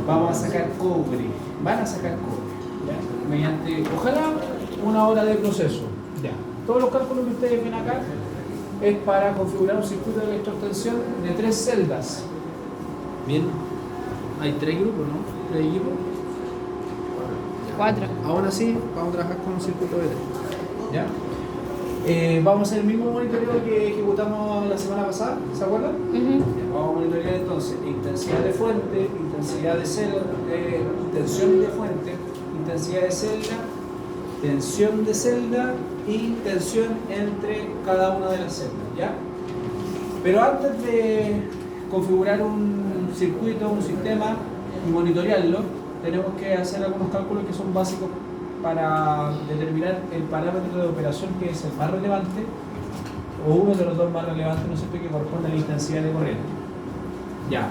vamos a sacar cobre, van a sacar cobre, ¿ya? Mediante, ojalá, una hora de proceso. Ya. Todos los cálculos que ustedes ven acá es para configurar un circuito de electrotensión de 3 celdas. Bien, hay 3 grupos, ¿no? 3 equipos. 4. Aún así, vamos a trabajar con un circuito de 3. ¿Ya? Vamos a hacer el mismo monitoreo que ejecutamos la semana pasada, ¿se acuerdan? Vamos a monitorear entonces intensidad de fuente, intensidad de celda, tensión de fuente, intensidad de celda, tensión de celda y tensión entre cada una de las celdas, ¿ya? Pero antes de configurar un circuito, un sistema y monitorearlo, tenemos que hacer algunos cálculos que son básicos para determinar el parámetro de operación que es el más relevante o uno de los dos más relevantes, ¿no es cierto?, que corresponde a la intensidad de corriente. Ya.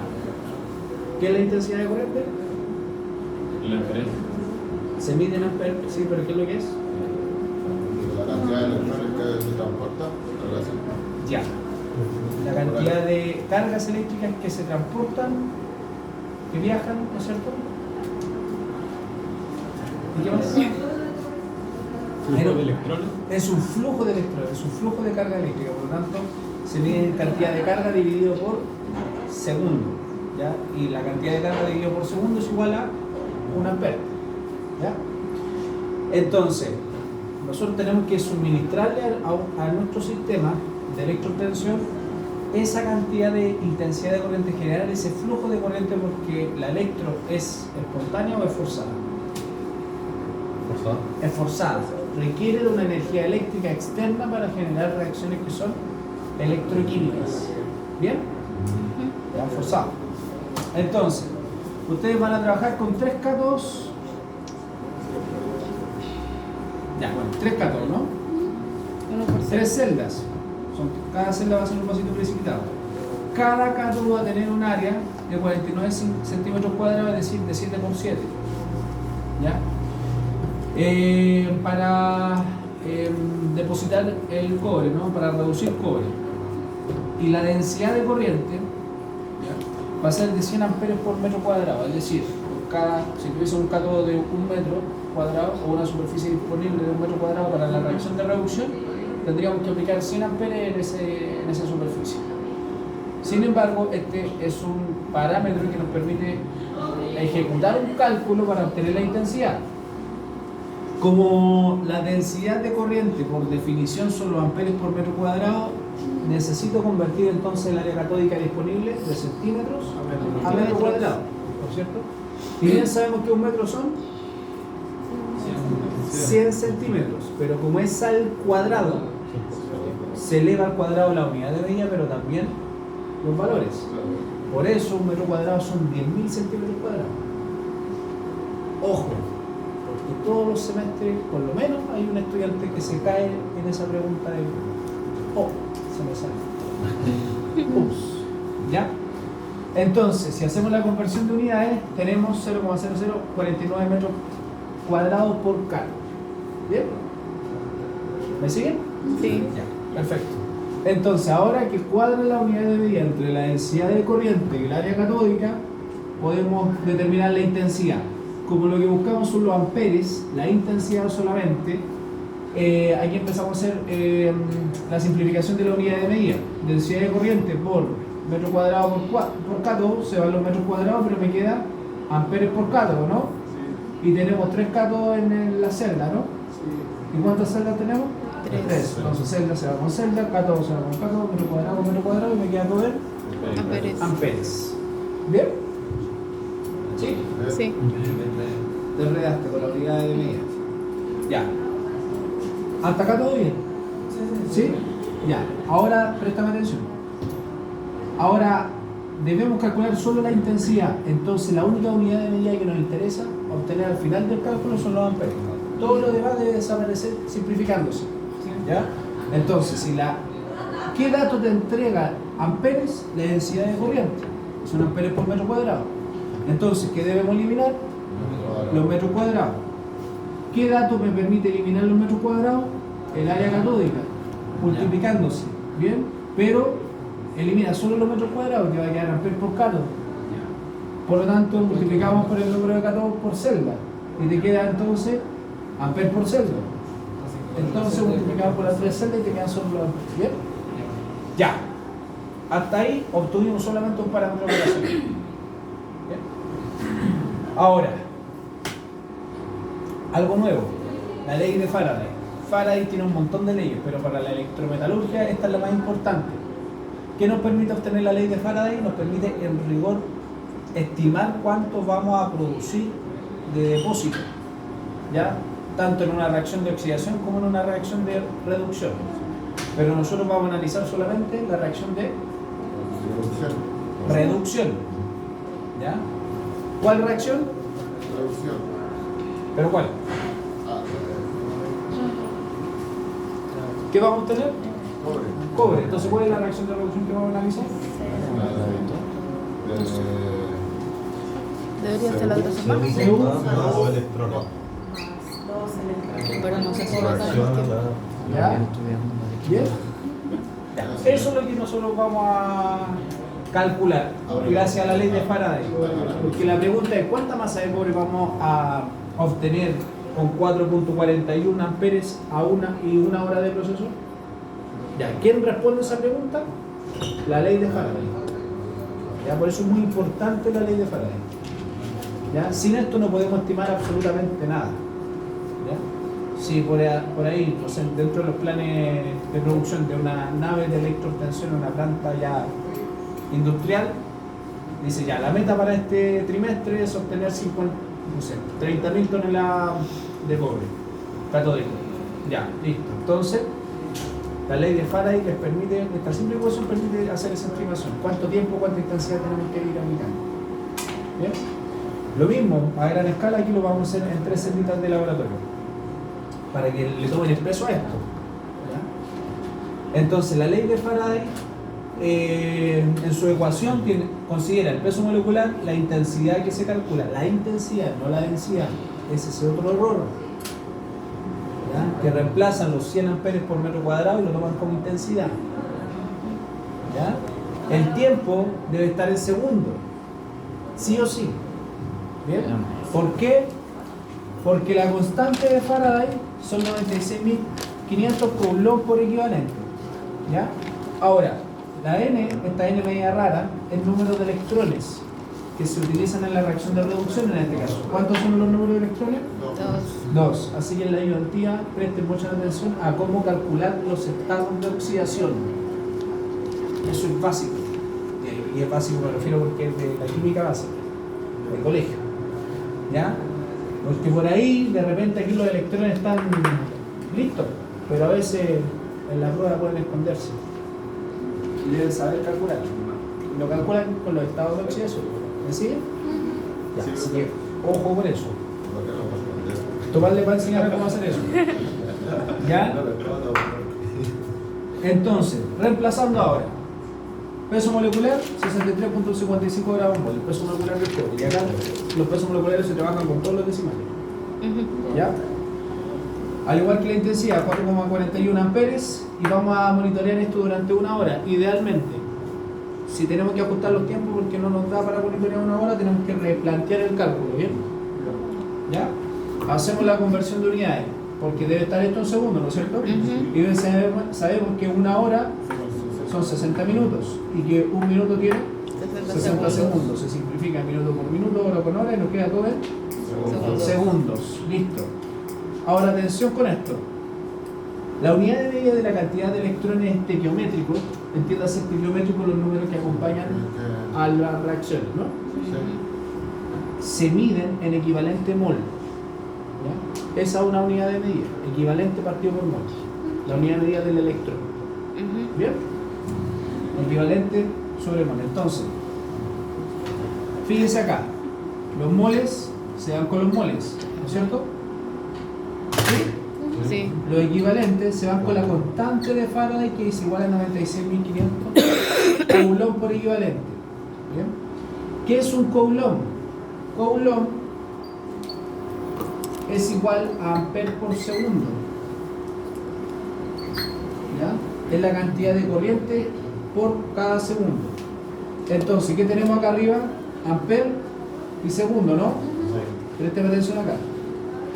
¿Qué es la intensidad de corriente? La amperes. Se mide en amperes, sí, pero ¿qué es lo que es? La cantidad de electrones que se transporta. Ya. La cantidad de cargas eléctricas que se transportan, que viajan, ¿no es cierto? ¿Y qué más? Flujo de electrones. Es un flujo de electrones, es un flujo de carga eléctrica, por lo tanto se mide en cantidad de carga dividido por segundo, ¿ya? Y la cantidad de carga dividido por segundo es igual a 1 ampere, ¿ya? Entonces, nosotros tenemos que suministrarle a nuestro sistema de electrotensión esa cantidad de intensidad de corriente, generar ese flujo de corriente, porque la electro es espontánea o es forzada. Es forzada, requiere de una energía eléctrica externa para generar reacciones que son electroquímicas. ¿Bien? Ya, forzado. Entonces, ustedes van a trabajar con 3 cátodos. Ya, bueno, 3 cátodos, ¿no? 3 celdas. Cada celda va a ser un vasito precipitado. Cada cátodo va a tener un área de 49 centímetros cuadrados, es decir, de 7 por 7. ¿Ya? Para depositar el cobre, ¿no? Para reducir cobre. Y la densidad de corriente, ¿ya?, va a ser de 100 amperes por metro cuadrado, es decir, si tuviese un cátodo de 1 metro cuadrado o una superficie disponible de 1 metro cuadrado para la reacción de reducción, tendríamos que aplicar 100 amperes en esa superficie. Sin embargo, este es un parámetro que nos permite ejecutar un cálculo para obtener la intensidad. Como la densidad de corriente por definición son los amperes por metro cuadrado, necesito convertir entonces el área catódica disponible de centímetros a metro cuadrado, ¿por cierto? Y bien sabemos que 1 metro son 100 centímetros, pero como es al cuadrado, se eleva al cuadrado la unidad de medida, pero también los valores. Por eso 1 metro cuadrado son 10.000 centímetros cuadrados. Ojo, porque todos los semestres, por lo menos, hay un estudiante que se cae en esa pregunta de se me sale. Ups. ¿Ya? Entonces, si hacemos la conversión de unidades, tenemos 0,0049 metros cuadrados por cátodo. ¿Bien? ¿Me siguen? Sí. Ya, perfecto. Entonces, ahora que cuadra la unidad de medida entre la densidad de corriente y el área catódica, podemos determinar la intensidad. Como lo que buscamos son los amperes, la intensidad solamente, aquí empezamos a hacer la simplificación de la unidad de medida. Densidad de corriente por metro cuadrado por cátodo, se van los metros cuadrados, pero me queda amperes por cátodo, ¿no? Sí. Y tenemos 3 cátodos en la celda, ¿no? Sí. ¿Y cuántas celdas tenemos? 3. Entonces celda se va con celda, cátodo se va con cátodo, metro cuadrado, y me queda todo en amperes. ¿Bien? ¿Sí? Sí. Te enredaste con la unidad de medida. Ya. ¿Hasta acá todo bien? ¿Sí? Ya. Ahora, préstame atención. Ahora, debemos calcular solo la intensidad. Entonces, la única unidad de medida que nos interesa obtener al final del cálculo son los amperes. Todo lo demás debe desaparecer simplificándose. ¿Ya? Entonces, ¿qué dato te entrega amperes? La densidad de corriente. Son amperes por metro cuadrado. Entonces, ¿qué debemos eliminar? Los metros cuadrados. ¿Qué dato me permite eliminar los metros cuadrados? El área catódica, multiplicándose. ¿Bien? Pero elimina solo los metros cuadrados, que va a quedar amperes por cátodo. Por lo tanto, multiplicamos por el número de cátodos por celda. Y te queda entonces amperes por celda. Entonces multiplicamos por las 3 celdas y te quedan solo los amperes. ¿Bien? Ya. Hasta ahí obtuvimos solamente un parámetro operacional. ¿Bien? Ahora, algo nuevo. La ley de Faraday. Faraday tiene un montón de leyes, pero para la electrometalurgia esta es la más importante. ¿Qué nos permite obtener la ley de Faraday? Nos permite en rigor estimar cuánto vamos a producir de depósito, ¿ya? Tanto en una reacción de oxidación como en una reacción de reducción. Pero nosotros vamos a analizar solamente la reacción de reducción. ¿Ya? ¿Cuál reacción? Reducción. ¿Pero cuál? ¿Qué vamos a obtener? Cobre. Cobre. Entonces, ¿cuál es la reacción de reducción que vamos a analizar? Debería ser la otra semana. Dos electrones. Pero no sé si va a estar. ¿Ya? ¿Bien? Ya. Eso es lo que nosotros vamos a calcular gracias a la ley de Faraday. Porque la pregunta es: ¿cuánta masa de cobre vamos a obtener con 4.41 amperes a 1 y 1 hora de proceso? Ya, ¿quién responde esa pregunta? La ley de Faraday. Ya, por eso es muy importante la ley de Faraday. ¿Ya? Sin esto no podemos estimar absolutamente nada. ¿Ya? Si por ahí, no sé, dentro de los planes de producción de una nave de electroobtención, una planta ya industrial, dice ya, la meta para este trimestre es obtener 30.000 toneladas de cobre catódico. Ya, listo. Entonces, la ley de Faraday les permite, esta simple ecuación permite hacer esa estimación. ¿Cuánto tiempo, cuánta intensidad tenemos que ir aplicando? ¿Bien? Lo mismo, a gran escala, aquí lo vamos a hacer en 3 celditas de laboratorio, para que le tomen el peso a esto. ¿Ya? Entonces, la ley de Faraday, en su ecuación, considera el peso molecular, la intensidad que se calcula, la intensidad, no la densidad. Ese es otro error. ¿Ya? Que reemplazan los 100 amperes por metro cuadrado y lo toman como intensidad. ¿Ya? El tiempo debe estar en segundo, sí o sí. ¿Bien? ¿Por qué? Porque la constante de Faraday son 96.500 coulomb por equivalente. ¿Ya? Ahora, la N, esta N media rara, es número de electrones que se utilizan en la reacción de reducción en este caso. ¿Cuántos son los números de electrones? 2. Así que en la ayudantía presten mucha atención a cómo calcular los estados de oxidación. Eso es básico. Y es básico, me refiero porque es de la química básica, del colegio. ¿Ya? Porque por ahí de repente aquí los electrones están listos, pero a veces en la prueba pueden esconderse. Y deben saber calcular. Y lo calculan con los estados de oxidación. ¿Me sigue? Ya, Sí, así que ojo con eso. ¿Por qué no pasa nada? Tomás le va a enseñar cómo hacer eso. ¿Ya? Entonces, reemplazando ahora. Peso molecular, 63.55 gramos mol. El peso molecular del cobre. Y acá los pesos moleculares se trabajan con todos los decimales. ¿Ya? Al igual que la intensidad, 4,41 amperes. Y vamos a monitorear esto durante 1 hora. Idealmente, si tenemos que ajustar los tiempos porque no nos da para monitorear 1 hora, tenemos que replantear el cálculo. ¿Bien? ¿Ya? Hacemos la conversión de unidades. Porque debe estar esto en segundos, ¿no es cierto? Y sabemos que 1 hora son 60 minutos y que 1 minuto tiene 60 segundos. Se simplifica minuto por minuto, hora con hora y nos queda todo en segundos. Listo. Ahora atención con esto. La unidad de medida de la cantidad de electrones estequiométricos, entiéndase estequiométrico los números que acompañan a las reacciones, ¿no? Se miden en equivalente mol. ¿Ya? Esa es una unidad de medida, equivalente partido por mol. La unidad de medida del electrón. ¿Bien? Equivalente sobre mol. Entonces, fíjense acá, los moles se dan con los moles, ¿no es cierto? ¿Sí? Sí. Los equivalentes se van con la constante de Faraday, que es igual a 96.500 coulomb por equivalente. ¿Bien? ¿Qué es un coulomb? Coulomb es igual a amperes por segundo. ¿Ya? Es la cantidad de corriente por cada segundo. Entonces, ¿qué tenemos acá arriba? Amper y segundo, ¿no? Presten atención acá.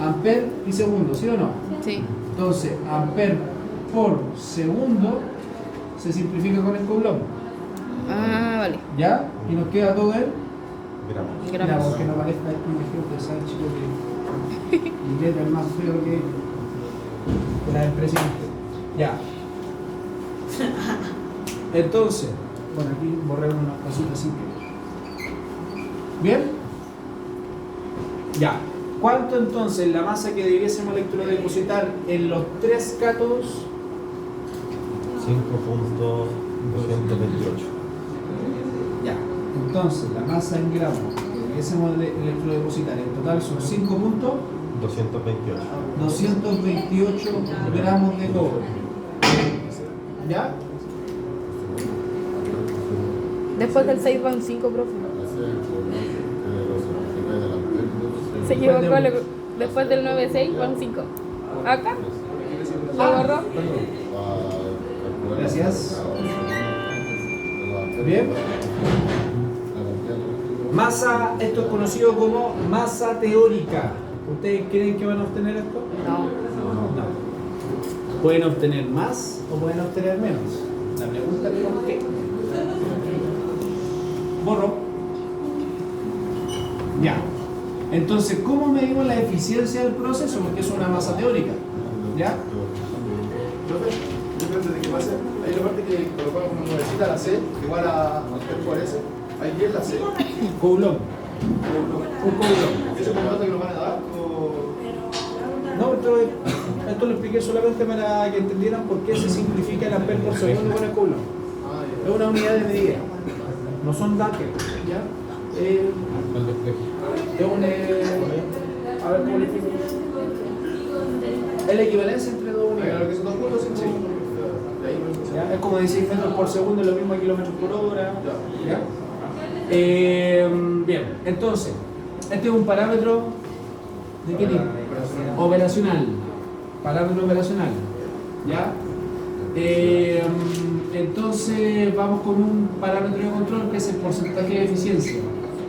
Amper y segundo, ¿sí o no? Sí. Entonces, amper por segundo se simplifica con el coulomb. Ah, vale. ¿Ya? Y nos queda todo el Gramos. Gramos. que no parezca este ejemplo, ¿sabes, chicos? Que mi letra es más feo que la del presidente. Ya. Entonces, bueno, aquí borré unas cositas así. ¿Bien? Ya. ¿Cuánto entonces la masa que debiésemos electrodepositar en los tres cátodos? 5.228. Ya. Entonces, la masa en gramos que debiésemos electrodepositar en total son 228. 5.228 gramos de cobre. ¿Ya? Después del 6 van 5, profe. Se Después equivocó. de- Después del 9-6 van 5. ¿Acá? ¿Lo borró? Gracias. Bien. Masa, esto es conocido como masa teórica. ¿Ustedes creen que van a obtener esto? No. No. Pueden obtener más o pueden obtener menos. La pregunta es ¿por qué? Borro. Ya. Entonces, ¿cómo medimos la eficiencia del proceso? Porque es una masa teórica. ¿Ya? Profe, yo creo que desde que pase, hay una parte que colocamos como nuevecita la C, igual a P por S. Ahí es la C. Coulomb. Un coulomb. ¿Ese contrato que nos van a dar? O... No, esto lo expliqué solamente para que entendieran por qué se simplifica el amper por segundo con el coulomb. Ah, Es una unidad de medida. No son datos. ¿Ya? Es un. A ver cómo le explico. Es la equivalencia entre dos ya. Lo que unidades. son dos puntos, sí. De ahí por eso. ¿Ya? Es como decir metros por segundo, es lo mismo a kilómetros por hora. ¿Ya? Bien, entonces, este es un parámetro de qué tipo? Operacional. Parámetro operacional. ¿Ya? Entonces vamos con un parámetro de control que es el porcentaje de eficiencia.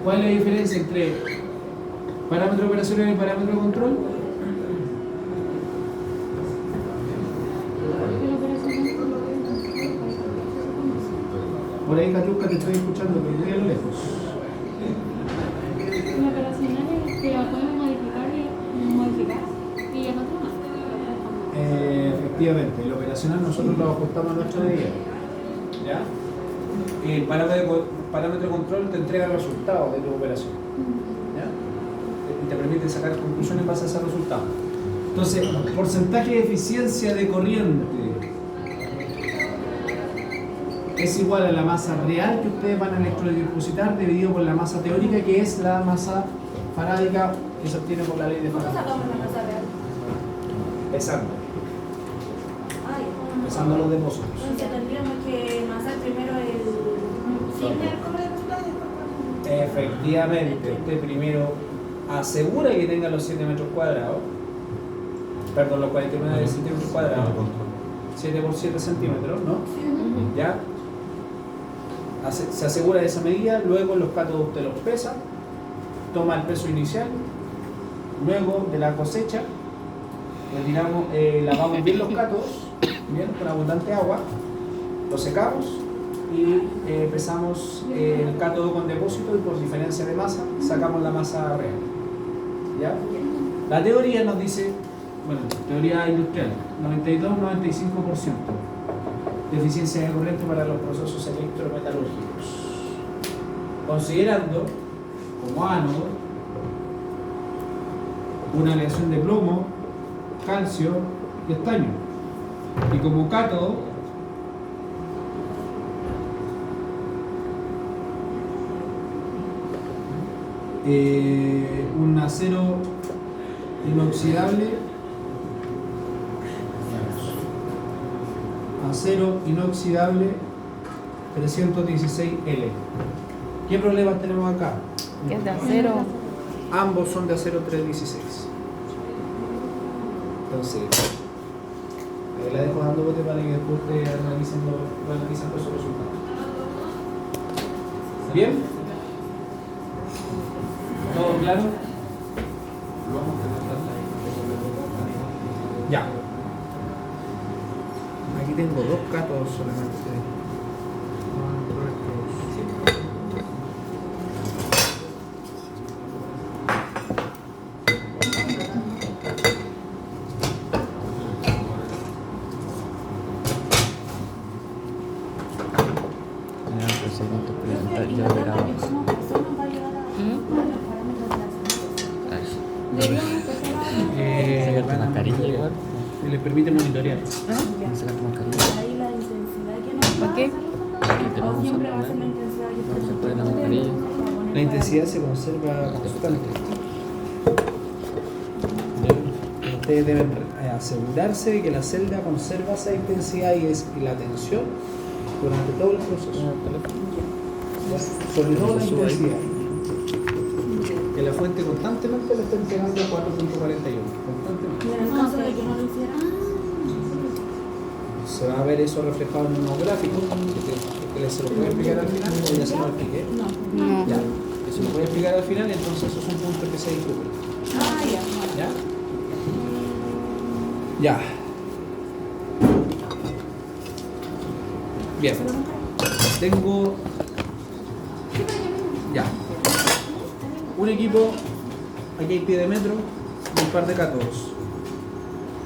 ¿Cuál es la diferencia entre parámetro operacional y parámetro de control? Por ahí, Catuca, te estoy escuchando, pero muy a lo lejos. El operacional es que lo podemos modificar y el otro no. Efectivamente, el operacional nosotros lo ajustamos a nuestra medida. ¿Ya? El parámetro de control te entrega el resultado de tu operación. ¿Ya? Y te permite sacar conclusiones en base a ese resultado. Entonces, porcentaje de eficiencia de corriente es igual a la masa real que ustedes van a electrodepositar dividido por la masa teórica, que es la masa farádica que se obtiene por la ley de ¿Cómo Faraday. sacamos la masa real? Pesando, Ay, pesando los depósitos. entonces tendríamos que masar primero el signo del cobre de resultado y después Efectivamente, usted primero asegura que tenga los 7 metros cuadrados, perdón, los 49 centímetros cuadrados, 7 por 7 centímetros, ¿no? ¿Ya? Se asegura de esa medida, luego los cátodos usted los pesa, toma el peso inicial, luego de la cosecha, retiramos, lavamos bien los cátodos, bien, con abundante agua, los secamos y pesamos el cátodo con depósito y por diferencia de masa sacamos la masa real. ¿Ya? La teoría nos dice, bueno, teoría industrial, 92-95% de eficiencia de corriente para los procesos electrometalúrgicos, considerando como ánodo una aleación de plomo, calcio y estaño, y como cátodo un acero inoxidable, acero inoxidable 316L. ¿Qué problemas tenemos acá? Que es de acero. Ambos son de acero 316. Entonces, ahí la dejo dando bote para que después ustedes analicen los resultados. ¿Bien? claro? Ya. Aquí tengo 2 catos solamente. ¿Una persona va a llegar a los parámetros de la Deberíamos empezar Van a igual. y les permite monitorear. Sacar tu mascarilla. ahí la intensidad que nos ¿Por qué? o siempre va a ser la intensidad que Se pone la mascarilla. La intensidad se conserva constante. Ustedes deben asegurarse de que la celda conserva esa intensidad y la tensión durante todo el proceso. Sobre todo la intensidad. Que la fuente constantemente le está entregando 4.41. Constantemente. Y en el caso de que no lo hiciera, Se va a ver eso reflejado en unos gráficos que se lo puede explicar al final o ya se lo expliqué. No. Ya. Que se lo puede explicar al final, entonces eso es un punto que se discute. ya. ¿Ya? Ya. Bien. Tengo. Ya. Un equipo. Aquí hay pie de metro y un par de cátodos.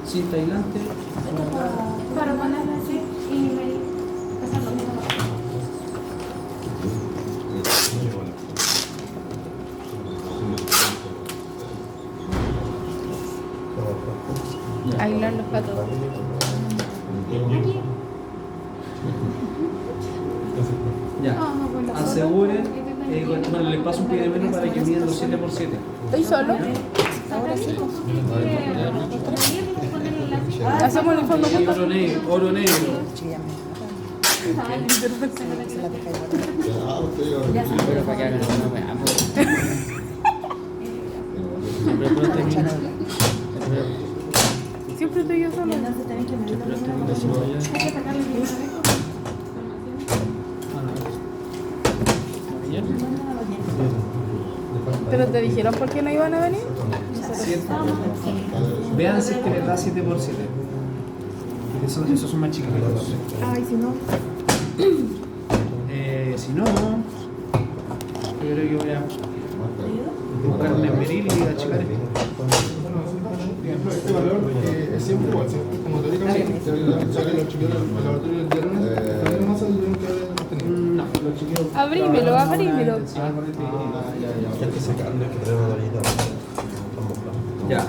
Cinta aislante. Para ponerla así y pasarlo bien abajo. Aislar los patos. Ya. Ah, no, con la Aseguren. sola. Bueno, les paso un pie de metro para que midan los 7x7. ¿Estoy solo? Ahora sí. Ponerle Hacemos el informe Y juntos. oro negro. Oro negro. Pero para que hagan una weá, pues. Siempre puro termino. Siempre estoy yo solo. entonces tenés que medir Siempre estoy haciendo allá. hay que sacarle el dinero. ¿Pero te dijeron por qué no iban a venir? Vean si es que les da 7x7. Porque esos son más chiquitos. Ay, si no. Si no, yo creo que voy a buscar un esmeril y achicar esto. Este valor es siempre igual, ¿cierto? Como teóricamente, ya que los chiquillos del laboratorio del dieron, también más tuvieron que haber obtenido. No, los chiquillos. Abrímelo, abrímelo. Hay que sacarlo, hay que traer una varita. Ya.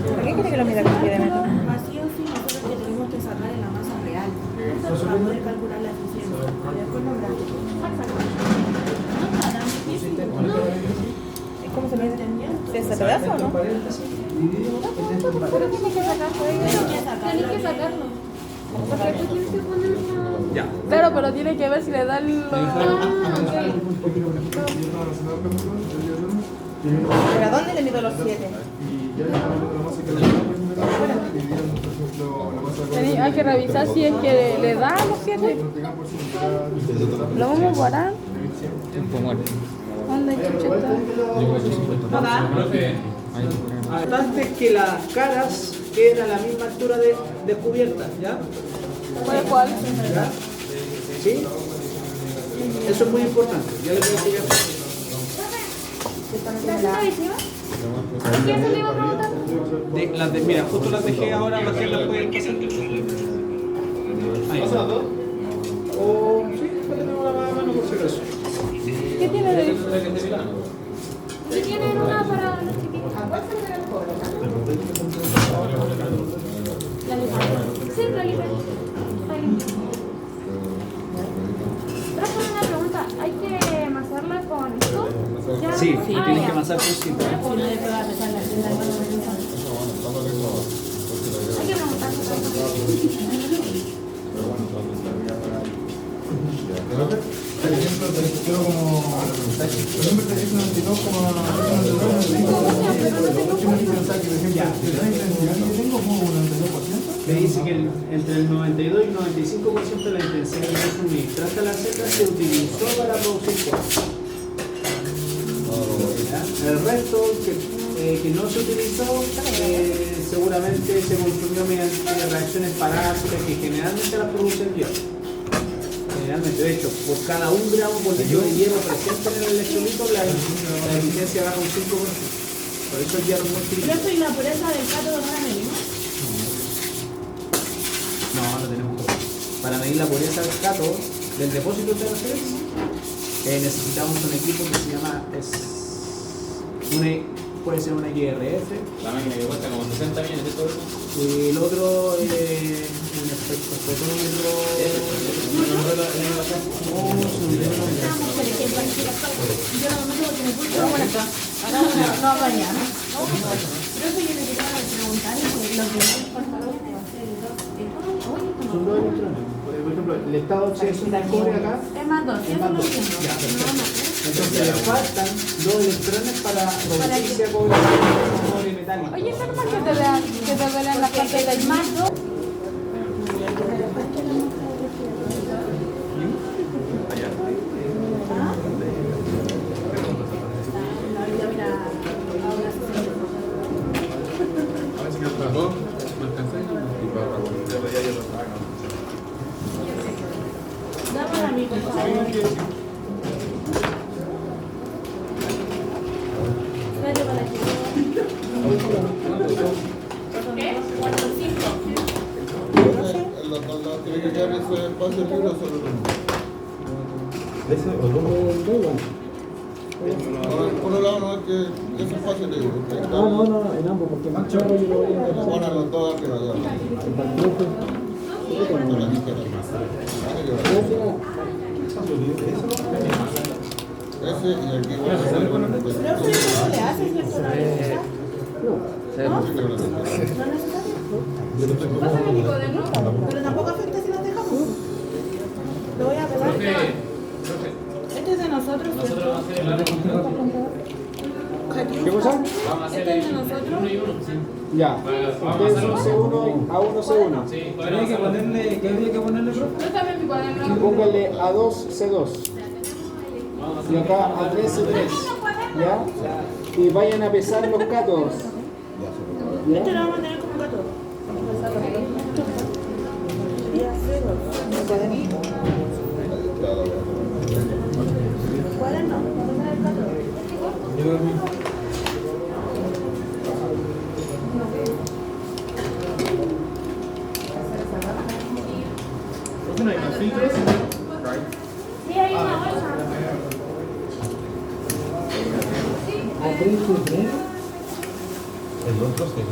¿Por qué quiere que lo mida con pie de metro? vacío, sí, nosotros que tenemos que sacar en la masa real para poder calcular la eficiencia. Y después los gráficos. ¿Cómo se mide? ¿De ese pedazo o no? Pero tienes que sacarlo. Tienes que sacarlo. Porque tú tienes que ponerlo. Ya. Claro, pero tiene que ver si le da el... ¿Pero a dónde le mido los 7? Y ya la masa que le da, dividieron, por ejemplo, la masa Hay que revisar si es que le da los 7. ¿Lo vamos a guardar? Tiempo muerto. ¿Dónde chucha está? Importante es que las caras queden a la misma altura de cubierta, ¿ya? ¿Cuál? ¿Ya? ¿Sí? Eso es muy importante. Ya les voy a explicar. ¿Qué se le iba a preguntar? Mira, justo las dejé ahora, las que las pueden pasar. Ahí. O sí, después tenemos la mano por si acaso. ¿Qué tiene de...? Si tienen una para los chiquitos. La libreta. Sí, la libreta. Está limpia. Pero por una pregunta, ¿hay que amasarla con esto? ¿Ya? Sí, Ah, tienes ya. que amasar con cinta. Si no, después va a pesar la celda y van a revisar. Hay que preguntar. Por ejemplo, te quiero como. Por ejemplo, te dicen 92 como. Yo tengo como 92. que dice que entre el 92 y el 95% de la intensidad de luz suministrada a la celda se utilizó para producir fuego. El resto que no se utilizó seguramente se consumió mediante reacciones parásicas que generalmente las produce el hierro. Generalmente, de hecho, por cada 1 gramo por litro de hierro presente en el electrolito, la eficiencia baja un 5%. Por eso el hierro es muy Pero crítico. esto y la pureza del cátodo no la medimos. No tenemos que. Para medir la pureza del cátodo del depósito de TRX, necesitamos un equipo que se llama. Puede ser una XRF. La máquina que cuesta como 60 millones de dólares. Y el otro un espectrómetro. Yo no me meto porque me puse no mañana. Pero eso yo le quería preguntar lo que por favor Son 2 electrones. Por ejemplo, el estado C es una cobre acá. es más 2, Es más 2. Ya, perfecto. Entonces le faltan 2 electrones para producirse cobre metálico. Oye, ¿es normal que te vean las partes del mar? Dame a mí, por favor. Espérate para que Tiene que quedar ese espacio libre solo Ese o no, por un lado no es que ese espacio libre. No, en ambos, porque más chorro yo lo voy a Ponen los dos arriba ya. Ese y aquí voy a hacer con el pero eso no le hace, ¿cierto? ¿No necesita? ¿No? ¿No necesario? Pero tampoco afecta si nos dejamos. Lo voy a pegar. Este es de nosotros, ¿cierto? ¿Qué cosa? Este es de nosotros. Ya. Ustedes son C1 a 1 C1. ¿Habría que ponerle, qué habría que ponerle, profe? Yo también mi cuaderno. Póngale A2 C2. Y acá A3 C3. ¿Ya? Y vayan a pesar los cátodos. Este lo vamos a mantener como gato. ¿Cuál es no? ¿Vamos a hacer el gato? ¿No hay más filtros? Sí, hay una bolsa. el otro sí.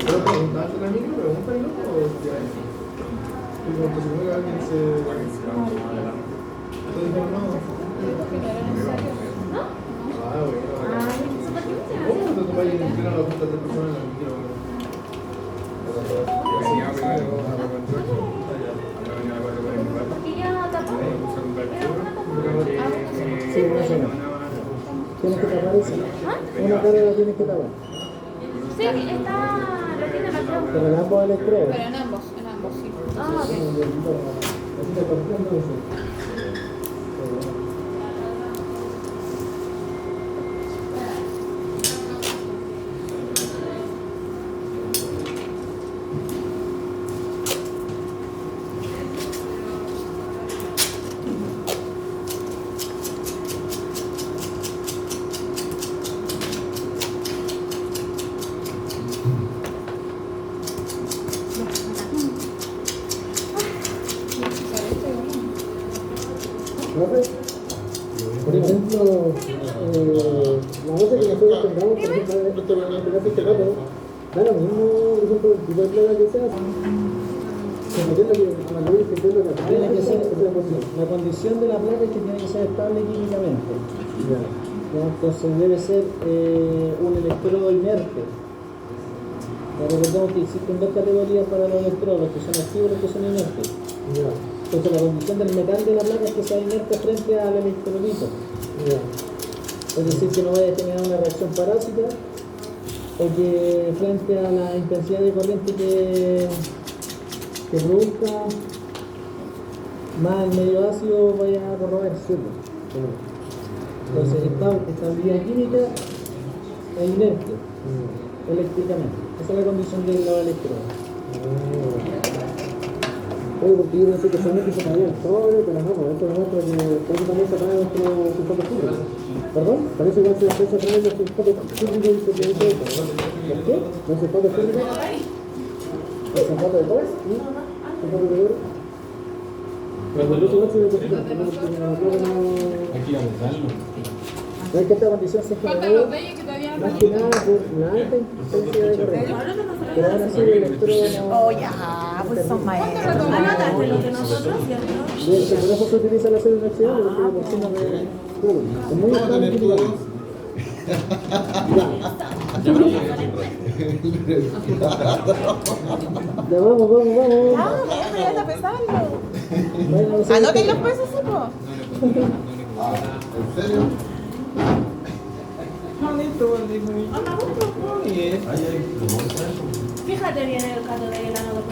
¿Pero preguntaste la misma pregunta y no? ¿O ya? Y cuando se mueve alguien se... ¿Te dijeron no? Ah, bueno. ¿Cómo no te tomas y tiran las juntas de personas en la mentira? Tienes que tapar esa. Una cara la tienes que tapar. Sí, está. Lo tiene marcado. Pero en ambos electrodos. Pero en ambos, sí. Ah, ok. Así te corriendo eso. Por ejemplo, la otra tengamos, por ejemplo, en este caso, da lo mismo, por ejemplo, el tipo de plaga que sea. Tiene que ser, la condición de la placa es que tiene que ser estable químicamente. Ya. Entonces debe ser un electrodo inerte. Recordemos que existen dos categorías para los electrodos, los que son activos y los que son inertes. Ya. Entonces la condición del metal de la placa es que sea inerte frente al electrolito. Ya. Es decir, que no vaya a tener una reacción parásita o que frente a la intensidad de corriente que produzca más el medio ácido vaya a corroer, ¿cierto? Entonces, estabilidad química e inerte eléctricamente. Esa es la condición de los electrodos. Oye, porque yo pensé que solamente se caía el sobre, pero no, pues esto demuestra que por eso también se trae nuestro sulfato fúrico. ¿Perdón? Parece que se trae los sulfatos fúricos y se produce esto. ¿Por qué? ¿Los sulfatos fúricos? ¿El sulfato de cobre? ¿Sí? ¿Sulfato de cobre? Pero por eso no se ve Aquí vamos a darlo. es que esta condición se generó más que nada por la alta intensidad de corriente. Pero ahora sí el electrodo no... Oh, ya, pues son maestros. Anotaste lo que nosotros, ¿cierto? De hecho, por eso se utiliza la célula inoxidable, porque por encima de... Claro, es muy estable químicamente. Ya vamos. Ya está pesando. Bueno, no sé. Anoten los pesos, sí, po. ¿En serio? Fíjate bien el cátodo y el ánodo.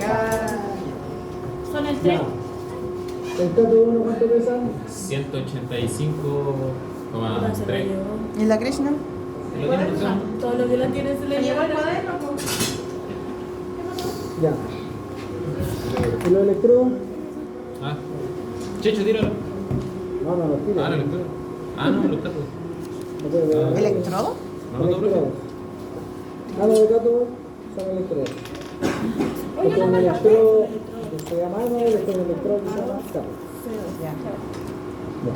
Son el 3. ¿El cátodo 1 cuánto pesa? 185,3. ¿Y la Krishna? ¿Lo tiene pensado? Todo lo que lo tiene se le lleva el cuaderno. Ya. ¿Y los electrodos? Ah. Checho, tíralo. No, los tiro. Ah, no, electrodo. Ah, no, los cátodos. No puede ver. ¿Electrodo? No, no, profe. Ánodo de cátodo son electrodos. Porque un electrodo que se llama ánodo y después un electrodo que se llama cátodo. Ya. Ya.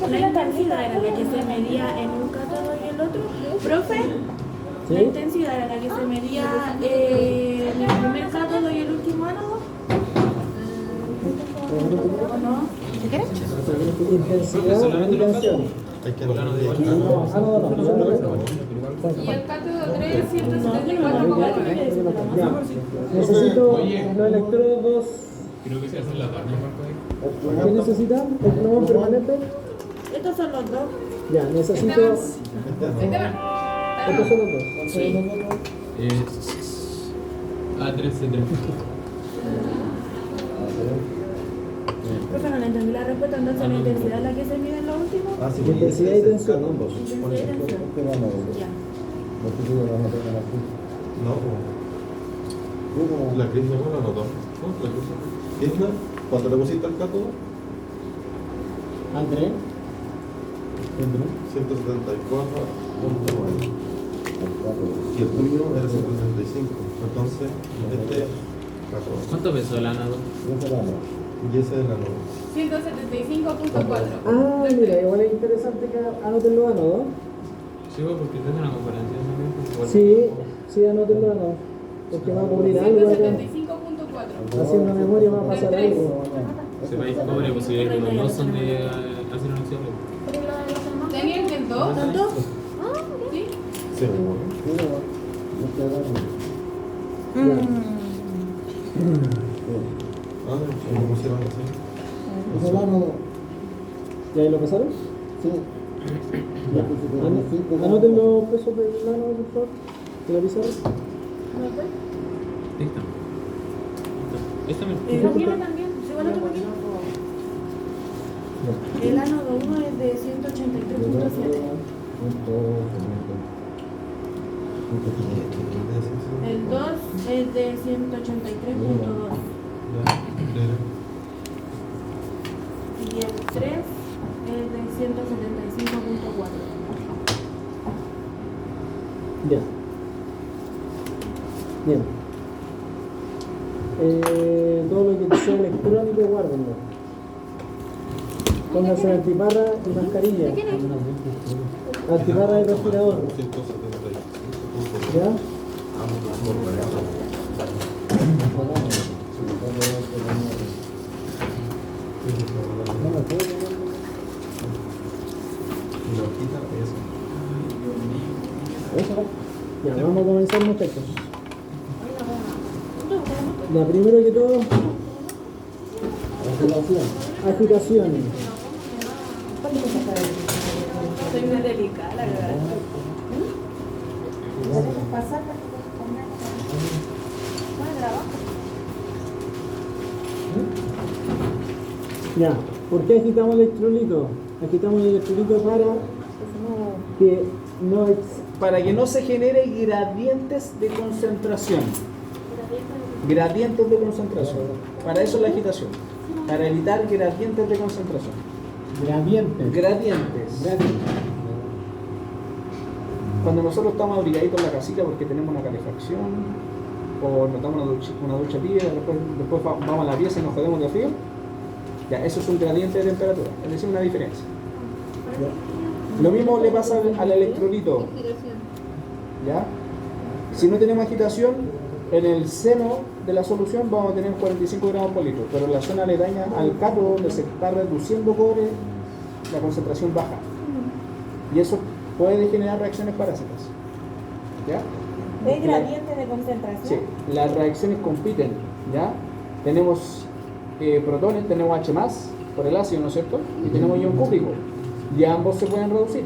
La intensidad era la que se medía en un cátodo y el otro. Profe, ¿Sí? la intensidad era la que se medía en el primer cátodo y el último ánodo. ¿O no? ¿Qué quieres? Intensidad y tensión. Hay que No, ánodo no. Y el cátodo 3, Ya. Necesito los electrodos. Creo que se hacen la tarde, Marco. ¿Qué necesitan? ¿El plomo permanente? Estos son los dos. Ya, necesito. Estos son los dos. Ah, 13. Profe, no le entendí la respuesta, entonces la intensidad es la que se mide en lo último. Ah, sí, Intensidad y tensión. Intensidad y tensión. Ya. No, la Krishna no la anotó. ¿No? La Krishna, ¿cuánto le pusiste al cátodo? André. 174.9. Y el tuyo era 135. Entonces, este cátodo. ¿Cuánto pesó el ánodo? Y ese es el ánodo. 175.4. Ah, mira, igual es interesante que anoten los ánodos. Sí, porque esta es una conferencia también. Sí, anoten los ánodos. Porque va a cubrir algo acá. 175.4. Haciendo memoria va a pasar algo. Sepáis cobre, posibilidad que los dos son de ácido inoxidable. ¿Tenían que el 2? ¿Tanto? ¿Sí? Seguro. Ah, ¿cómo se van a hacer? ¿Es el ánodo? ¿Y ahí lo pasaron? Sí. Ya. Anoten los pesos del ánodo, por favor. ¿De la pizarra? Esta misma. Los míos también. ¿Se lo tengo aquí? El ánodo 1 es de 183.7. El 2 es de 183.2. Y el 3 es de 175.4. Ya. Bien. Todo lo que sea electrónico, guárdenlo. Pónganse antiparra y mascarilla. Antiparra y respirador. 170. ¿Ya? Ya, vamos a comenzar, muchachos. Ya, primero que todo, agitaciones. Soy muy delicada, la verdad. Ya, ¿por qué agitamos el electrolito? Agitamos el electrolito para que no se genere gradientes de concentración. Gradientes de concentración. Para eso es la agitación. Para evitar gradientes de concentración. Gradientes. Cuando nosotros estamos abrigaditos en la casita porque tenemos una calefacción o nos damos una ducha tibia, después vamos a la pieza y nos jodemos de frío, ya, eso es un gradiente de temperatura, es decir, una diferencia. Lo mismo le pasa al electrolito. ¿Ya? Si no tenemos agitación, en el seno de la solución vamos a tener 45 gramos por litro, pero en la zona aledaña al cátodo donde se está reduciendo cobre, la concentración baja. Y eso puede generar reacciones parásitas. ¿Ya? ¿Ves gradiente de concentración? Sí, las reacciones compiten. ¿Ya? Tenemos protones, tenemos H+, por el ácido, ¿no es cierto? Y tenemos ion cúprico. Y ambos se pueden reducir.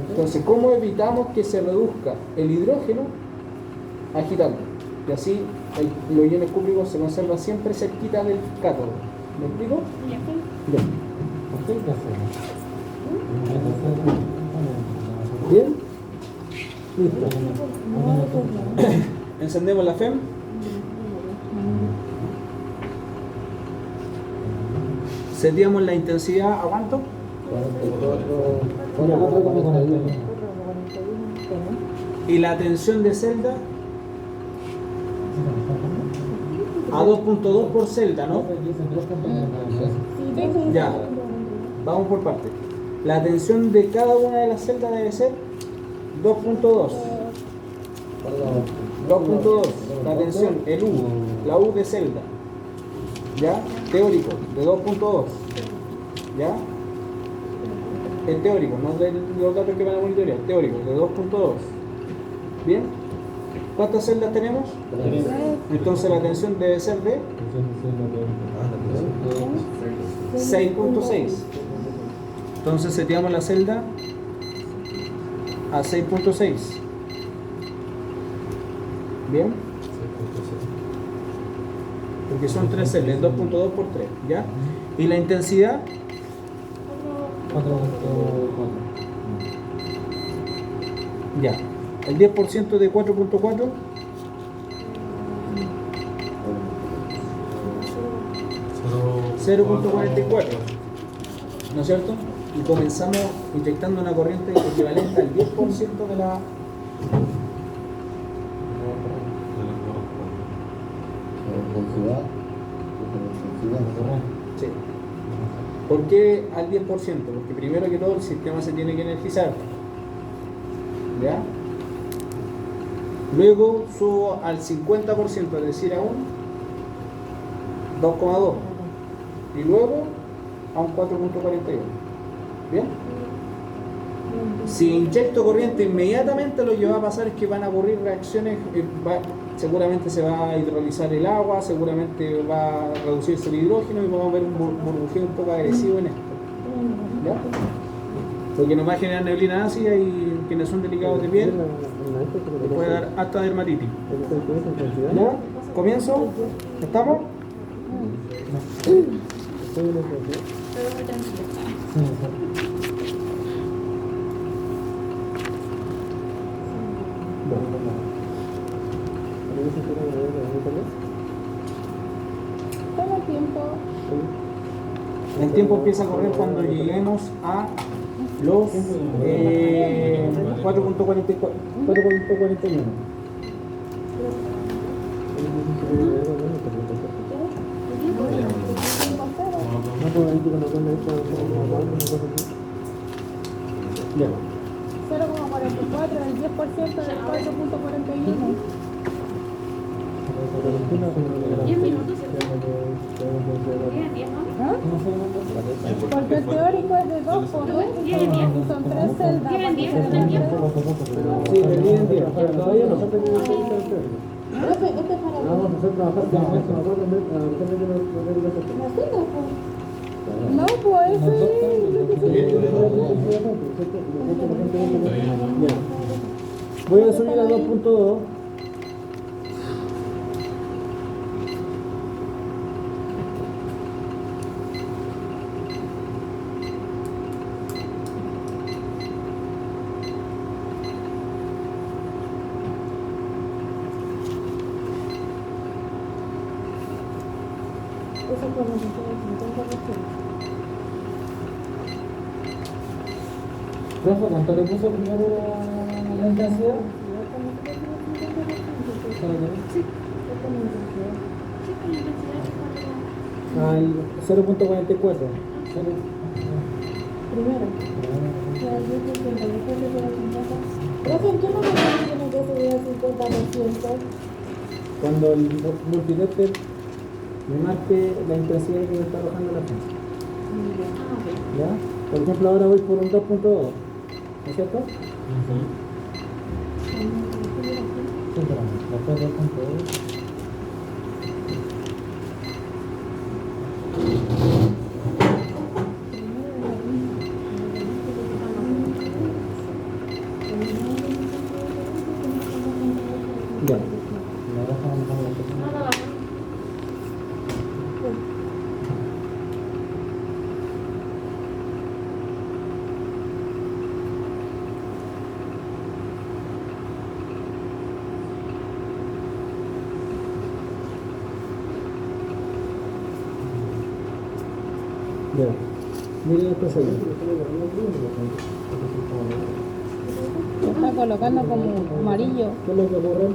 Entonces, ¿cómo evitamos que se reduzca el hidrógeno agitando? Y así los iones cúpricos se conservan siempre cerquita del cátodo. ¿Me explico? Bien. ¿Bien? Listo. Encendemos la FEM. Seteamos la intensidad a cuánto? Y la tensión de celda a 2.2 por celda, ¿no? Ya, vamos por partes. La tensión de cada una de las celdas debe ser 2.2. 2.2, la tensión, el U, la U de celda. ¿Ya? Teórico, de 2.2. ¿Ya? El teórico, no de los datos que van a monitorear, teórico, de 2.2. ¿Bien? ¿Cuántas celdas tenemos? Entonces la tensión debe ser de 6.6. Entonces seteamos la celda a 6.6. ¿Bien? Porque son 3 celdas, 2.2 por 3, ¿ya? Y la intensidad 4.4. Ya. El 10% de 4.4 0.44, ¿no es cierto? Y comenzamos inyectando una corriente equivalente al 10% de la... Sí. ¿Por qué al 10%? Porque primero que todo el sistema se tiene que energizar. ¿Ya? Luego subo al 50%, es decir, a un 2,2. Y luego a un 4.41. ¿Bien? Si inyecto corriente inmediatamente, lo que va a pasar es que van a ocurrir reacciones, seguramente se va a hidrolizar el agua, seguramente va a reducirse el hidrógeno y vamos a ver un burbujeo un poco agresivo en esto. ¿Ya? Porque nos va a generar neblina ácida y quienes son delicados de piel les puede dar hasta dermatitis. ¿Ya? ¿Comienzo? ¿Estamos? ¿Cuánto tiempo? El tiempo empieza a correr cuando lleguemos a los 4.41. puedo ir colocando esta como ya. 0,44, el 10% del 4.41. 10 minutos, ¿cierto? Tiene 10, ¿no? ¿Ah? Porque el teórico es de 2 por 2 y son 3 celdas. ¿Tienen 10? ¿Tienen 10? Sí, de 10 en 10, pero todavía nosotros tenemos que ir al teórico. Profe, este es para Vamos a hacer trabajar con esto, a ver No, pues eso es. Ya. Voy a subir a 2.2. Eso es cuando se tiene 50%. Rafa, ¿cuánto le puso primero la intensidad? Al 0.44. Primero. Profe, ¿en qué momento tiene que subir al 50%? Cuando el multiletter me marque la intensidad que me está arrojando la fuerza. ¿Ya? Por ejemplo, ahora voy por un 2.2. ¿No es cierto? Sí, pero después 2.2. Ya. Ya. Miren esta salida. Se está colocando como amarillo. ¿Qué es lo que ocurre?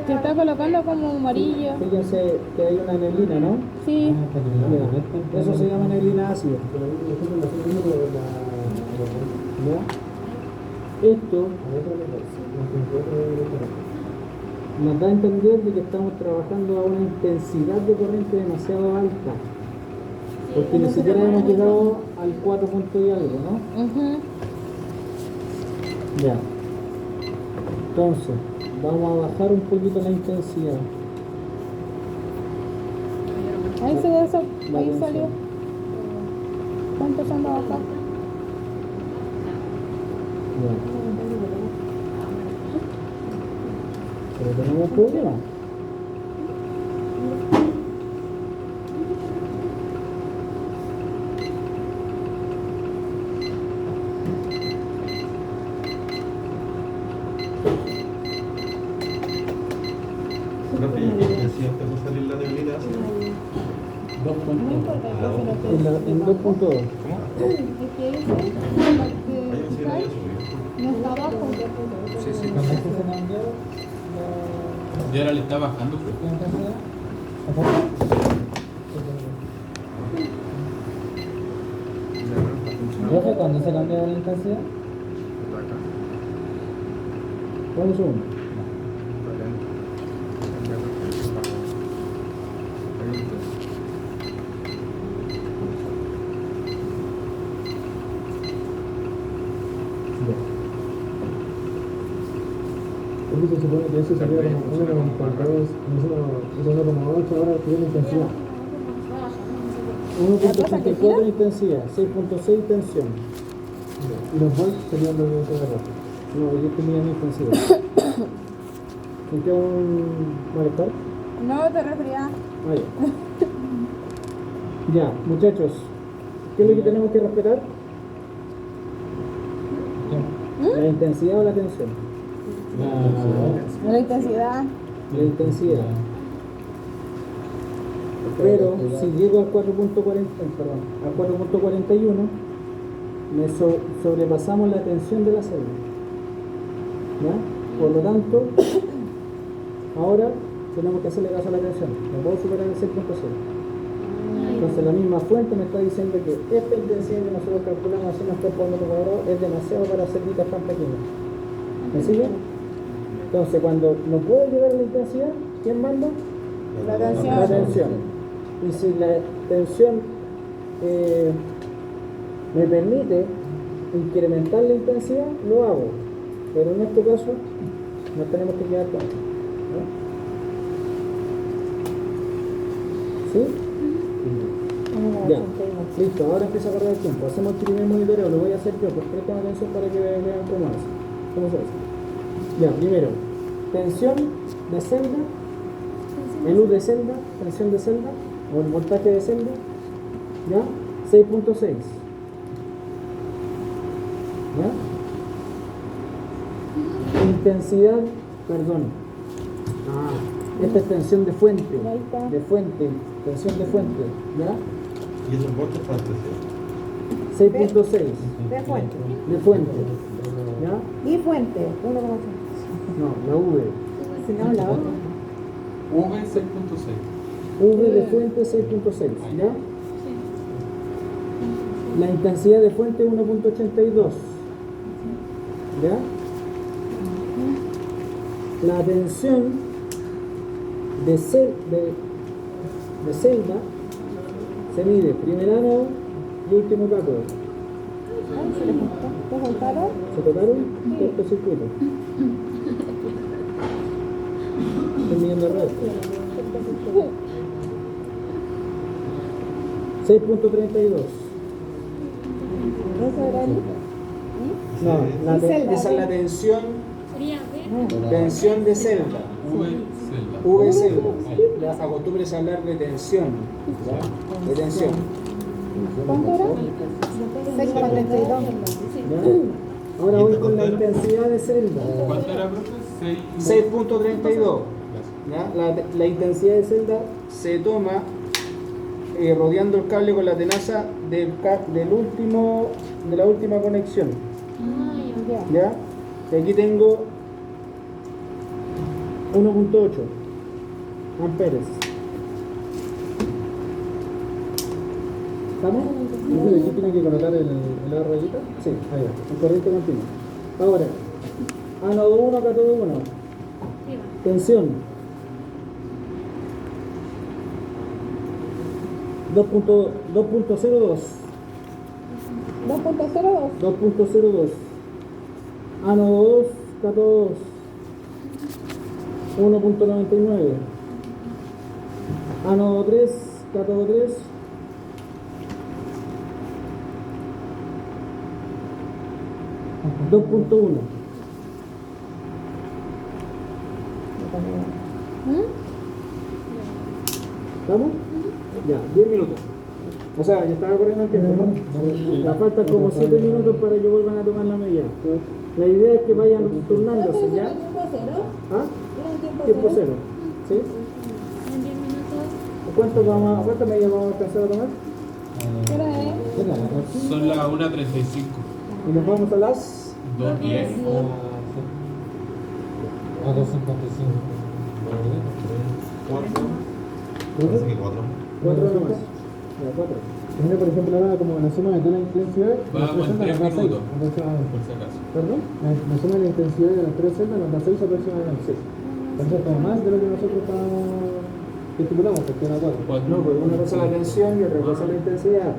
Se está colocando como amarillo. Fíjense que hay una neblina, ¿no? Sí. Ya. Eso se llama neblina ácida. ¿Ya? Esto nos da a entender de que estamos trabajando a una intensidad de corriente demasiado alta. Porque ni siquiera hemos llegado al 4 punto y algo, ¿no? Ya. Entonces, vamos a bajar un poquito la intensidad. Ahí se ve eso, ahí salió. Está empezando a bajar. Ya. Pero tenemos un problema. Profe, ¿y qué intensidad empezó a salir la neblina? En 2.2. ¿Cómo? Es que ese, Ahí me sigue ahí subido. no está abajo. Sí, sí. Cuando esto se cambió, Y ahora le está bajando. la intensidad. Profe, ¿cuándo se cambió la intensidad? Un segundo. Se supone que eso sería como 1,52, eso no como 8 horas que tiene intensidad. 1.84 de intensidad, 6.6 tensión. Y los volts serían los de agarrar. No, yo tenía mi intensidad. ¿Sentía un malestar? No, te resfriás. Ah, ya. Ya, muchachos, ¿qué es lo que tenemos que respetar? ¿La intensidad o la tensión? La intensidad. La intensidad. Pero si llego al 4.41, sobrepasamos la tensión de la célula. ¿Ya? Por lo tanto, ahora tenemos que hacerle caso a la tensión. No puedo superar el 6.0. Entonces la misma fuente me está diciendo que esta intensidad que nosotros calculamos así en por metro cuadrado es demasiado para celditas tan pequeñas. ¿Me sigue? Entonces cuando no puedo llegar a la intensidad, ¿quién manda? La tensión. La tensión. Y si la tensión me permite incrementar la intensidad, lo hago. Pero en este caso nos tenemos que quedar con esto, ¿no? ¿Sí? Ya, listo, ahora empieza a correr el tiempo. Hacemos el primer monitoreo, lo voy a hacer yo, pues presten atención para que vean cómo hace. ¿Cómo se hace? Ya, primero, tensión de celda, el U de celda, tensión de celda, o el voltaje de celda, ya, 6.6. ¿Ya? Intensidad, perdón. Esta es tensión de fuente. De fuente, tensión de fuente. ¿Ya? ¿Y esos voltios cuántos? 6.6. De fuente. De fuente. ¿Ya? Y fuente, 1,8. No, la V. Si no, la otra. V 6.6. V de fuente 6.6. ¿Ya? La intensidad de fuente 1.82. ¿Ya? La tensión de celda se mide primer ánodo y último cátodo. ¿Se le juntó? ¿Se juntaron? ¿Se tocaron? Cortocircuito. Estoy midiendo el resto. 6.32. ¿Eso era el? No, Y celda. esa es la tensión. Sería B. Tensión de celda. V celda. V celda. Ya acostumbres a hablar de tensión. ¿Ya? De tensión. ¿Cuánto era? 6,32. ¿Ya? Ahora voy con la intensidad de celda. ¿Cuánto era, profe? 6.32. ¿Ya? La intensidad de celda se toma rodeando el cable con la tenaza de la última conexión. ¿Ya? Y aquí tengo 1.8 amperes. ¿Estamos? ¿Aquí tiene que colocar la rayita? Sí, ahí va, el corriente continua. Ahora, ánodo 1, cátodo 1. Tensión. 2.02. 2.02. 2.02. Ánodo 2, cátodo 2. 1.99. Ánodo 3, cátodo 3. 2.1. ¿Estamos? Ya, 10 minutos. O sea, ya estaba corriendo el tiempo, ¿no? Ya faltan como 7 minutos para que vuelvan a tomar la medida. La idea es que vayan turnándose, ¿ya? ¿Ah? Tiempo cero. ¿Sí? En 10 minutos. ¿Cuántas medidas vamos a alcanzar a tomar? ¿Qué hora es? Son las 1:35. Y nos vamos a las 2:10. A 255. 4. Parece que 4. 4 nomás. Ya, 4. Mira, por ejemplo, ahora como la suma de toda la intensidad, Vamos en 3 minutos, por si aproximadamente. acaso. ¿Perdón? La suma de la intensidad de las 3 celdas nos da 6 aproximadamente. 6. Entonces, como más de lo que nosotros estipulamos, porque era 4. No, porque una cosa es la tensión y otra cosa es la intensidad.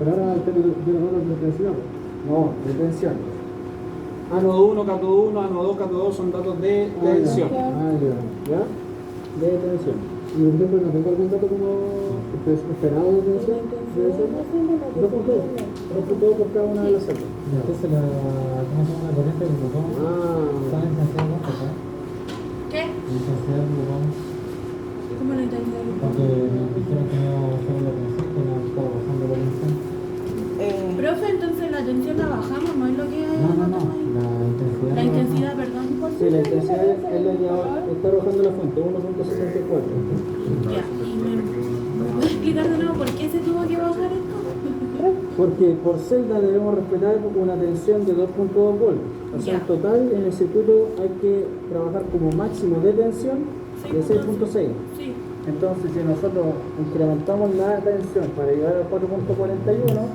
Pero ahora quiero ver la intensidad. No, de tensión. Ánodo 1, cátodo 1, ánodo 2, cátodo 2 son datos de tensión. ¿Ya? De tensión. Y por ejemplo, no tengo algún dato como esperado de tensión. Debe ser 2.2 por cada una de las celdas. Entonces, ¿cómo se llama la corriente del botón? ¿Está la intensidad cuánto está? ¿Qué? La intensidad del botón. ¿Cómo lo entendí? Porque me dijeron que no solo la tensión, que no estaba bajando la tensión. Profe, entonces la tensión la bajamos, ¿no es lo que hay? No, la intensidad. La intensidad, perdón. Sí, la intensidad es la que está arrojando la fuente, 1.64. Ya, y me puedes explicar de nuevo por qué se tuvo que bajar esto? Porque por celda debemos respetar una tensión de 2.2 volts. O sea, en total en el circuito hay que trabajar como máximo de tensión de 6.6. Sí. Entonces, si nosotros incrementamos la tensión para llegar al 4.41,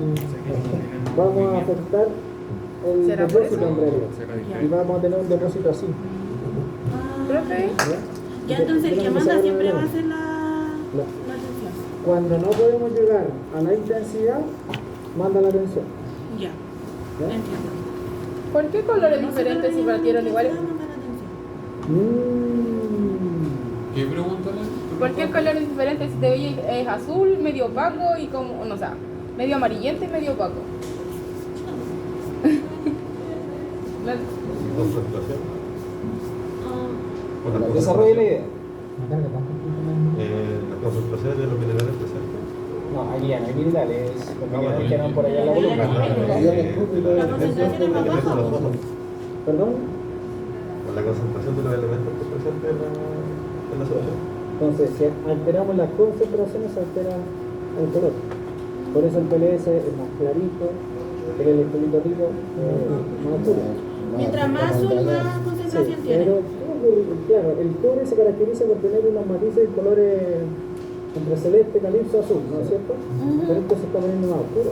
vamos a afectar el ¿Será por depósito eso? en realidad. Y vamos a tener un depósito así. Profe, Ya entonces el que manda siempre va a ser la La- tensión. Cuando no podemos llegar a la intensidad, manda la tensión. Ya, ¿Ya? entiendo. ¿por qué colores diferentes si partieron iguales? ¿Qué pregunta le? ¿Por qué colores diferentes? Si te veis es azul, medio opaco y como, no sé, medio amarillento y medio opaco. La- Concentración. Por la Desarrolla la idea. Me carga tanto el punto las concentraciones de los minerales presentes. No, aquí ya no hay minerales. Los bueno, minerales quedan por allá en la columna. La concentración es más baja. ¿Perdón? Con la concentración de los elementos presentes en la solución. Entonces, si alteramos las concentraciones, se altera el color. Por eso el PLS es más clarito, el electrolito rico más oscuro. Mientras más azul, más concentración tiene. Pero claro, el cobre se caracteriza por tener unos matices de colores entre celeste, calipso, azul, ¿no es cierto? Pero esto se está poniendo más oscuro.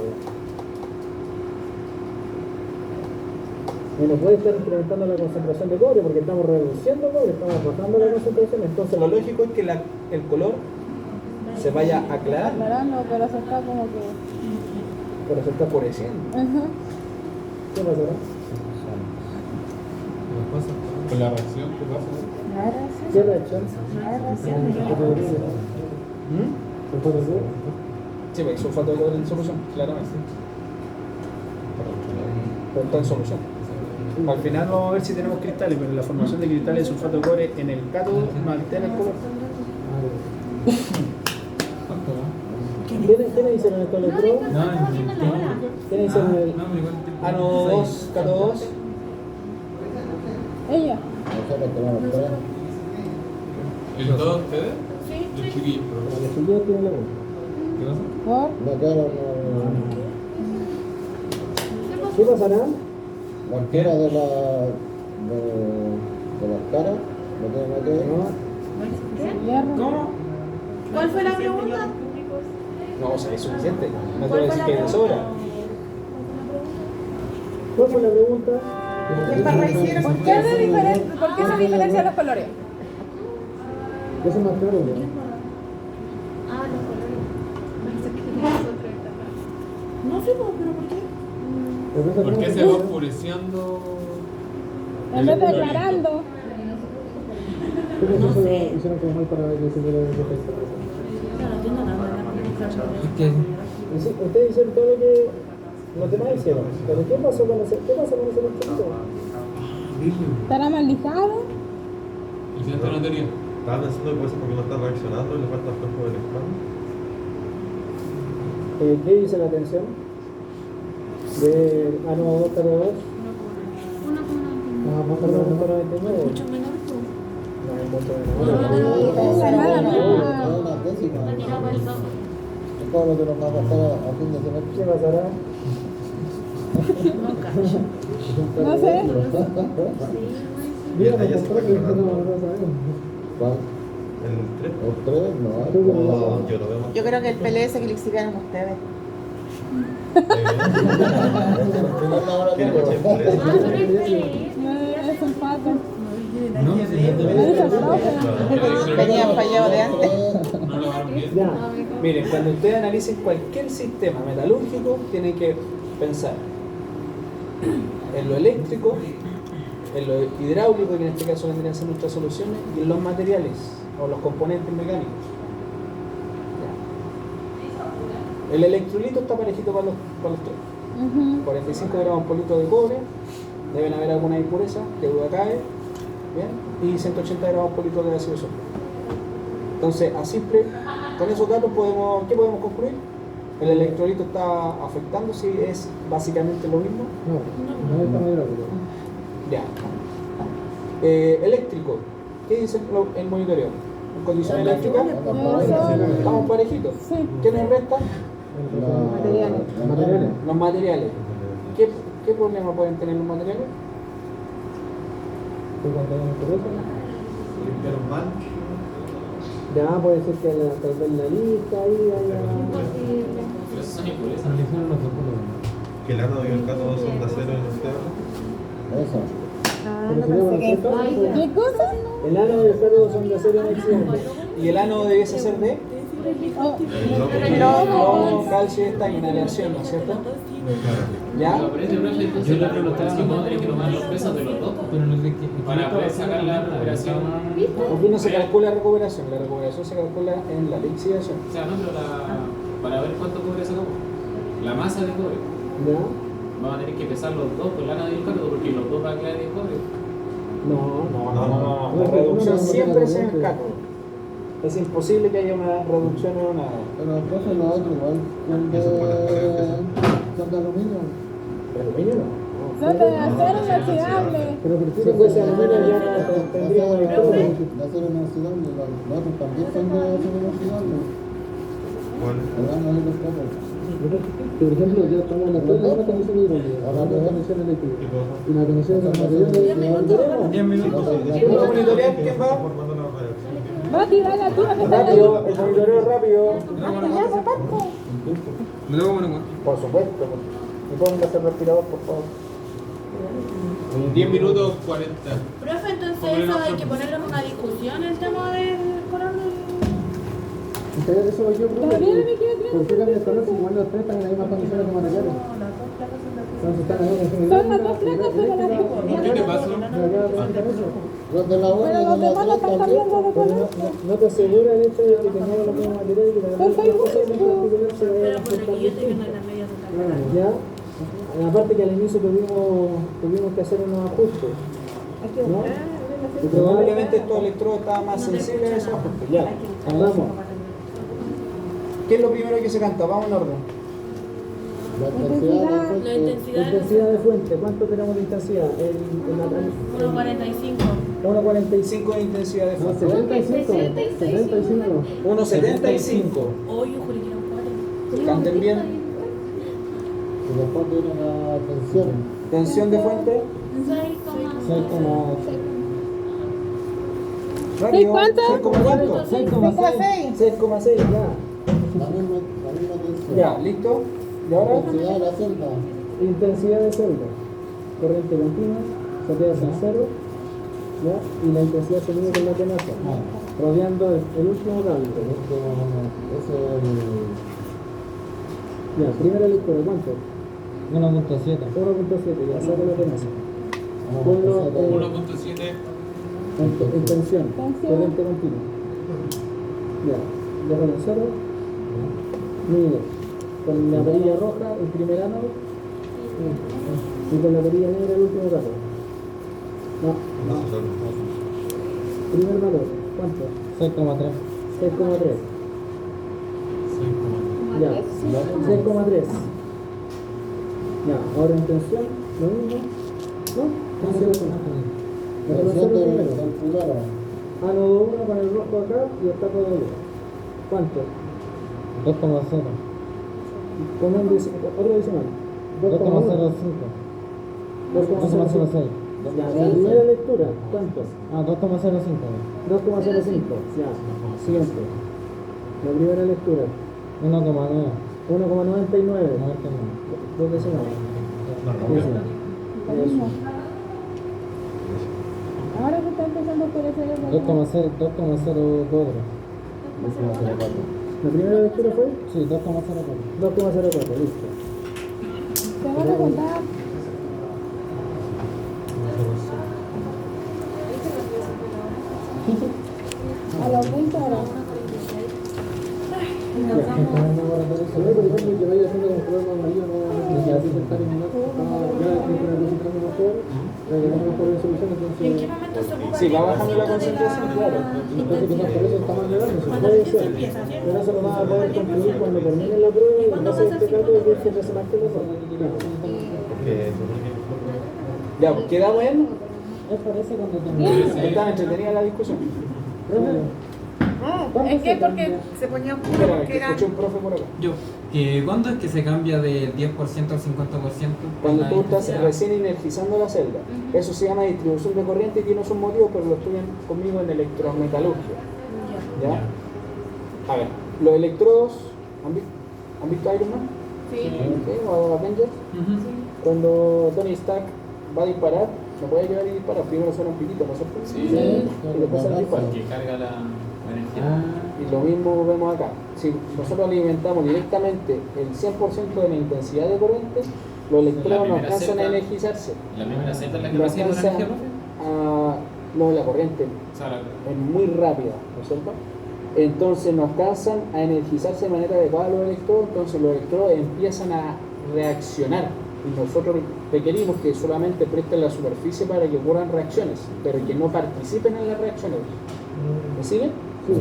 Y no puede estar incrementando la concentración de cobre porque estamos reduciendo cobre, estamos bajando la concentración. Entonces, Lo lógico es que el color se vaya aclarando, aclarando, pero se está como que. pero se está oscureciendo. ¿qué pasará? ¿Qué pasa? ¿Con la reacción? ¿Qué pasa? ¿Qué reacción? ¿Mm? ¿Sulfato de cobre? Sí, pues, sulfato de cobre en solución, claramente. Pero está en solución. Al final vamos a ver si tenemos cristales, pero la formación de cristales de sulfato de cobre en el cátodo no altera el color. ¿Cuánto va? ¿Quiénes hicieron estos electrodos? No, ¿Quiénes hicieron el...? no, pero igual. Ánodo 2, cátodo 2. Ella. Nosotros tenemos tres. ¿El 2 ustedes? Sí, El chiquillo. La que subió tiene la punta. ¿Qué pasa? ¿Por? No, claro, ¿Qué pasará? la altura de las caras no tiene nada que ver. Hierro. ¿Cómo? ¿Cuál fue la pregunta? No, o sea, es suficiente. No te voy a decir que es de sobra. ¿Cuál fue la pregunta? ¿Por qué se diferencian los colores? Eso es más claro, ¿no? No sé, pero ¿por qué? ¿Por qué se va oscureciendo? En vez de aclarando. ¿Qué proceso hicieron como mal para que se pudiera ver el efecto? No entiendo nada. Ustedes hicieron todo lo que los demás hicieron. Pero ¿qué pasó con ese electrolito? ¿Estará mal lijado? El siguiente no tenía. Estaba pensando que puede ser porque no está reaccionando y le falta el cuerpo del electrón. ¿Qué dice la tensión? De ánodo 2, cátodo 2. Vamos a poner 1.99. Mucho menor. No hay mucho No, Es una décima. Es todo lo que nos va a pasar a fin de semestre. ¿Qué pasará? No sé. Mira, Ahí ya se compró fue que no aclarando. sabemos. ¿Cuál? El 3. ¿O tres? No, Tú, No, yo lo veo más. Yo creo que el PLS que le exhibieron ustedes. Tiene mucha influencia. No, es sulfato. No, si no te Venían fallado de antes. No lo van bien. Ya. Miren, cuando ustedes analicen cualquier sistema metalúrgico, tienen que pensar en lo eléctrico, en lo hidráulico, que en este caso vendrían a ser nuestras soluciones, y en los materiales o los componentes mecánicos. Ya. El electrolito está parejito para los tres. 45 gramos por litro de cobre, deben haber alguna impureza, que duda cae, ¿bien? Y 180 gramos por litro de ácido sulfúrico. Entonces, a simple, con esos datos ¿qué podemos concluir? El electrolito está afectando, si es básicamente lo mismo. No está muy rápido. Ya. Eléctrico, ¿qué dice el monitoreo? ¿En condiciones eléctricas? Estamos parejitos. ¿Qué nos resta? Materiales. Los materiales. ¿Qué problema pueden tener los materiales? ¿Qué cuando hay impureza? Limpiaron mal. Ya puede ser que tal vez la lista ahí haya... Imposible. Pero esos son impurezas. Analizaron los dos colores. Que el ánodo y el cátodo son de acero en el cielo. Eso. Pero si vemos Ay, nosotros, ¿Qué cosa? el ánodo y el cátodo son de acero inoxidable. ¿Y el ánodo debiese ser de? No, calcio y estaño, aleación, ¿no es cierto? ¿Ya? Pero este profe, entonces Yo la lo preguntaba, pregunta es que vamos a tener que tomar los pesos de los dos Pero no es de que. para poder sacar la recuperación. Aquí no se calcula la recuperación se calcula en la lixiviación. O sea, no, pero para ver cuánto cobre sacamos. La masa de cobre. ¿Ya? Vamos a tener que pesar los dos con lana y el cátodo porque los dos van a quedar en cobre. No. La reducción siempre es en el cátodo. Es imposible que haya una reducción en una. Pero entonces lo otro igual son de aluminio. ¿Aluminio no? Son de acero inoxidable. Pero si fuese aluminio ya no tendríamos el cobre. De acero inoxidable. Los otros también son de acero inoxidable. ¿Cuál? El ánodo y los cátodos. Por ejemplo, ya estamos en la una conexión hidráulica, otra conexión eléctrica. Y la conexión de los materiales la volveremos. 10 minutos. ¿Quién va a monitorear? ¿Quién va? Formando una reacción. Mati, dale a ti, que está Rápido, el monitoreo rápido. Me tengo que poner Por supuesto. Y póngase el respirador, por favor. 10 minutos 40. Profe, entonces eso hay que ponerlo en una discusión el tema del coronavirus. Entonces eso yo creo Todavía no me queda que ¿por qué cambian de color si igual los tres están en las mismas condiciones de materiales? Entonces están en las Son las dos placas, pero las dos. ¿Qué te pasó? Los de la Pero 1 y los de la demás no 3 están también. cambiando de color. No te asegura el hecho de que tengamos los mismos materiales y que la Perfecto. cosa en particular se vaya a Pero por el comportar billete que no distinto. hay las medias de Claro, ya. Aparte que al inicio tuvimos que hacer unos ajustes. ¿No? Y probablemente estos electrodos estaban más sensibles a esos ajustes. Ya, Hablamos. ¿qué es lo primero que se canta? Vamos en orden. La intensidad La del intensidad Intensidad de fuente, ¿cuánto tenemos de intensidad? En la 1.45. 1.45 de intensidad de No, fuente. 75. 75. 1.75. Hoy yo juré que eran 4. Canten bien. Y después tiene la tensión. Tensión de fuente. 6,8. Rápido. ¿Cuánto? 6,4. 6,6. 6,6, ya. La misma tensión. Ya, ¿listo? ¿Y ahora? Intensidad de la celda. Intensidad de celda. Corriente continua, se queda en cero. ¿Ya? Y la intensidad se mide con la tenaza. Rodeando el último cable. Ese es el... Ya, primera lectura, ¿cuánto? 1.7. 1.7, ya, saca la tenaza. Ponlo 1.7. en tensión, corriente continua. Ya, déjalo en cero. Mide. Con la perilla roja el primer ánodo y con la perilla negra el último cátodo. No, primer valor, ¿cuánto? 6,3. 6,3. Ya, 6,3. Ya, ahora en tensión, lo mismo. ¿No? Tensión. tensión del pulgar. Ánodo 1 con el rojo acá y el cátodo 2. ¿Cuánto? 2,0. Con un otro decimal. 2,05. 2,06. Ya, la primera lectura, ¿cuánto? Ah, 2,05. 2,05. Ya, siguiente. La primera lectura, 1,9. 1,99. 99. Dos decimales. Eso. Ahora se está empezando a oscurecer el 2,04. La primera lectura fue Sí, 2,04. 2,04, listo. Se van a contar. A los 20 horas. A ver, por ejemplo, que vaya haciendo con color amarillo, no necesita estar en una. Ya estoy representando mejor, tenemos mejor resolución, ¿En qué entonces. momento se ocupa? Sí, va bajando la concentración, claro. Entonces, quizás por eso está más elevado, se puede ser. Pero eso lo vas a poder concluir cuando termine la prueba y en base a este cálculo que es que se más que los dos. Ya, pues, ¿quedamos en? Es por eso cuando termine. Está entretenida la discusión. ¿En qué? Porque se ponía oscuro Espérame, porque que era. escuché un profe por acá. Yo, ¿cuándo es que se cambia del 10% al 50%? Cuando la tú estás intensidad? recién energizando la celda, eso se llama distribución de corriente y tiene sus motivos, pero lo estudian conmigo en electrometalurgia. ¿Ya? A ver, los electrodos, ¿han visto Iron Man? Sí. ¿O Avengers? Cuando Tony Stark va a disparar, no puede llegar y disparar, primero suena un piquito, ¿no es cierto? Sí. Y después se dispara. Que carga la energía. Y lo mismo vemos acá. Si nosotros alimentamos directamente el 100% de la intensidad de corriente, los electrodos no alcanzan a energizarse. ¿La primera celda es la que No recibe la alcanzan energía, profe? no, la corriente O sea, es muy rápida, ¿no es cierto? Entonces no alcanzan a energizarse de manera adecuada los electrodos, entonces los electrodos empiezan a reaccionar y nosotros requerimos que solamente presten la superficie para que ocurran reacciones, pero que no participen en las reacciones. ¿Me siguen? Sí.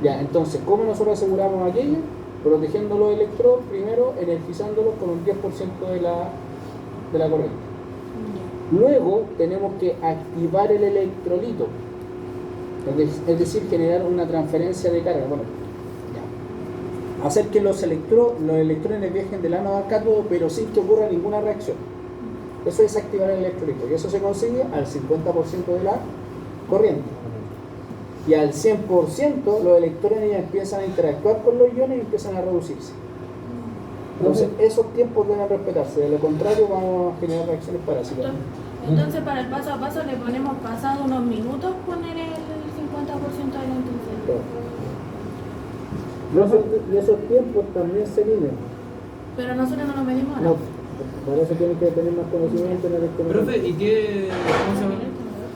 Ya, entonces, ¿cómo nosotros aseguramos aquello? Protegiendo los electrodos, primero energizándolos con un 10% de la corriente. Luego tenemos que activar el electrolito, es decir, generar una transferencia de carga. Bueno, ya. Hacer que los electrones viajen del ánodo al cátodo, pero sin que ocurra ninguna reacción. Eso es activar el electrolito, y eso se consigue al 50% de la corriente. Y al 100% los electrones ya empiezan a interactuar con los iones y empiezan a reducirse. Entonces esos tiempos deben respetarse, de lo contrario vamos a generar reacciones parasitarias. Entonces, para el paso a paso le ponemos pasado unos minutos poner el 50% de la intensidad. Y esos tiempos también se miden. Pero nosotros no lo medimos ahora. No, por eso tienen que tener más conocimiento en el conocimiento. Profe, ¿y qué? ¿Cómo se llama?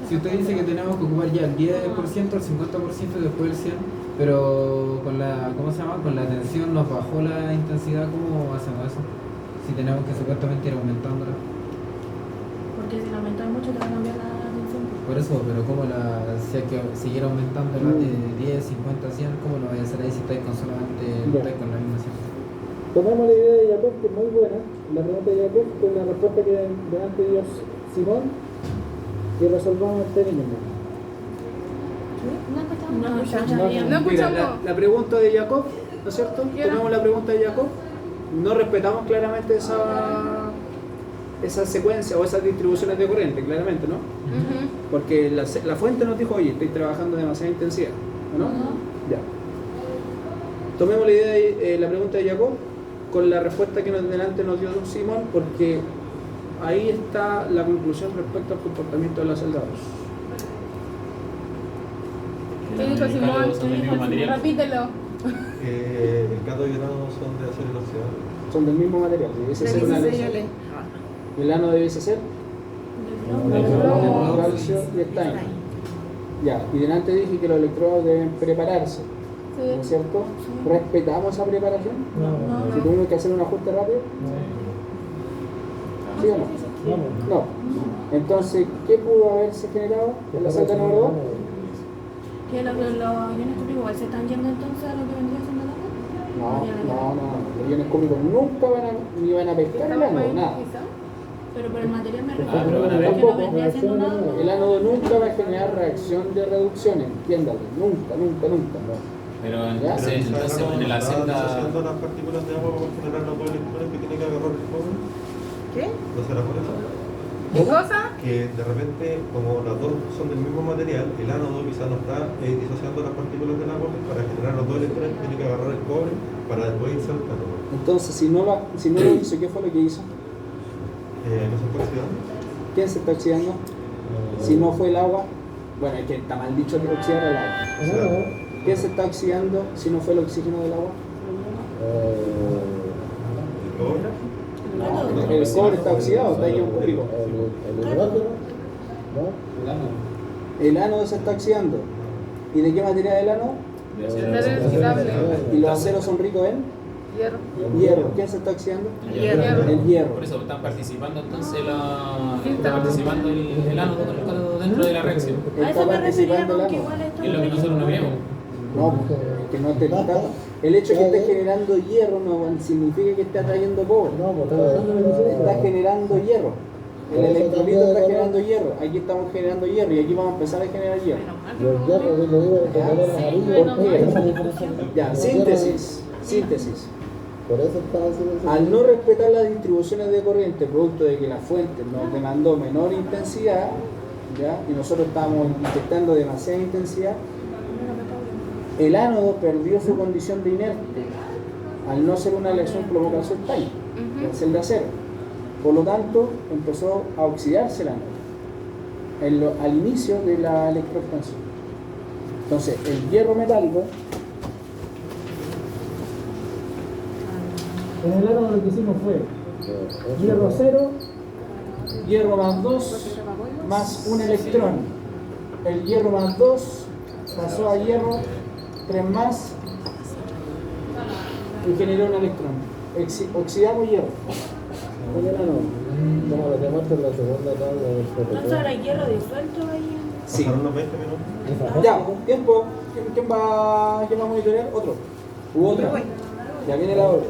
Si usted dice que tenemos que ocupar ya el 10%, el 50% y después el 100%, pero con la, ¿cómo se llama? Con la tensión nos bajó la intensidad, ¿cómo hacemos eso? Si tenemos que supuestamente ir aumentándola. Porque si lo aumentas mucho te va a cambiar la tensión. Por eso, pero ¿cómo si hay que seguir aumentando de 10, 50, 100, ¿cómo lo voy a hacer ahí si estáis con solamente estáis con la misma cifra? Tomamos la idea de Jacob, que es muy buena, la pregunta de Jacob, con la respuesta que delante dio Simón, y resolvamos este enigma. No escuchamos. No escuchamos. Mira, la pregunta de Jacob, ¿no es cierto? Tomamos la pregunta de Jacob, no respetamos claramente esa secuencia o esas distribuciones de corriente, claramente, ¿no? Porque la fuente nos dijo, oye, estoy trabajando a demasiada intensidad, ¿no? Ya. Tomemos la idea de la pregunta de Jacob con la respuesta que delante nos dio Simón, porque ahí está la conclusión respecto al comportamiento de la celda 2. ¿Qué dijo Simón? Repítelo. El cátodo y el ánodo son de acero inoxidable. Son del mismo material, debiese ser una luz. El ánodo debiese ser calcio y estaño. Ya, y delante dije que los electrodos deben prepararse, ¿no es cierto? ¿Respetamos esa preparación? No. Si tuvimos que hacer un ajuste rápido, ¿sí o no? No. Entonces, ¿qué pudo haberse generado en la celda número 2? ¿Que los iones cúbicos igual se están yendo entonces a lo que vendría siendo la No. Los iones cúbicos nunca ni van a pescar el ánodo, nada. Pero por el material me pero refiero. van a ver Que no vendría haciendo nada. El ánodo nunca va a generar reacción de reducción, entiéndalo. Nunca. Pero ¿Ya? entonces en la está celda. disociando las partículas de agua para generar los dos electrones que tiene que agarrar el cobre. ¿Qué? ¿No será por eso? ¿Qué cosa? Que de repente, como las dos son del mismo material, el ánodo quizás no está disociando las partículas del agua para generar los dos electrones que tiene que agarrar el cobre para después irse al cátodo. Entonces, si no lo hizo, ¿qué fue lo que hizo? ¿No se está oxidando? ¿Quién se está oxidando? Si no fue el agua, bueno, es que está mal dicho que oxidar el agua. ¿Quién se está oxidando si no fue el oxígeno del agua? ¿El cobre? No, el cobre está oxidado, está ion cúbico. El ánodo se está oxidando. ¿Y de qué material es el ánodo? ¿Y los aceros son ricos en? Hierro. ¿Quién se está oxidando? El hierro. Por eso están participando entonces está participando el ánodo con el cátodo dentro de la reacción. A eso me refería con que igual esto. Es lo que nosotros no queremos. No, que no te está. El hecho de que esté generando hierro no significa que esté atrayendo cobre. Está generando hierro. El electrolito está generando hierro. Aquí estamos generando hierro y aquí vamos a empezar a generar hierro. Ya, síntesis. Por eso estaba haciendo Al no respetar las distribuciones de corriente, producto de que la fuente nos demandó menor intensidad, ¿ya? Y nosotros estábamos inyectando demasiada intensidad, el ánodo perdió su condición de inerte al no ser una aleación plomo-calcio estaño, el de acero. Por lo tanto, empezó a oxidarse el ánodo al inicio de la electroexpansión. Entonces, el hierro metálico, En el ánodo lo que hicimos fue hierro 0, hierro más 2 más un electrón. El hierro más 2 pasó a hierro 3 más y generó un electrón. Oxidamos hierro. en el ánodo. Como lo que muestra en la segunda tabla del ¿Cuánto protocolo. era hierro disuelto ahí? Sí. Pasaron unos 20 minutos. Ya, tiempo. ¿Quién va a monitorear? ¿Otro? ¿U otra? Ya viene la otra.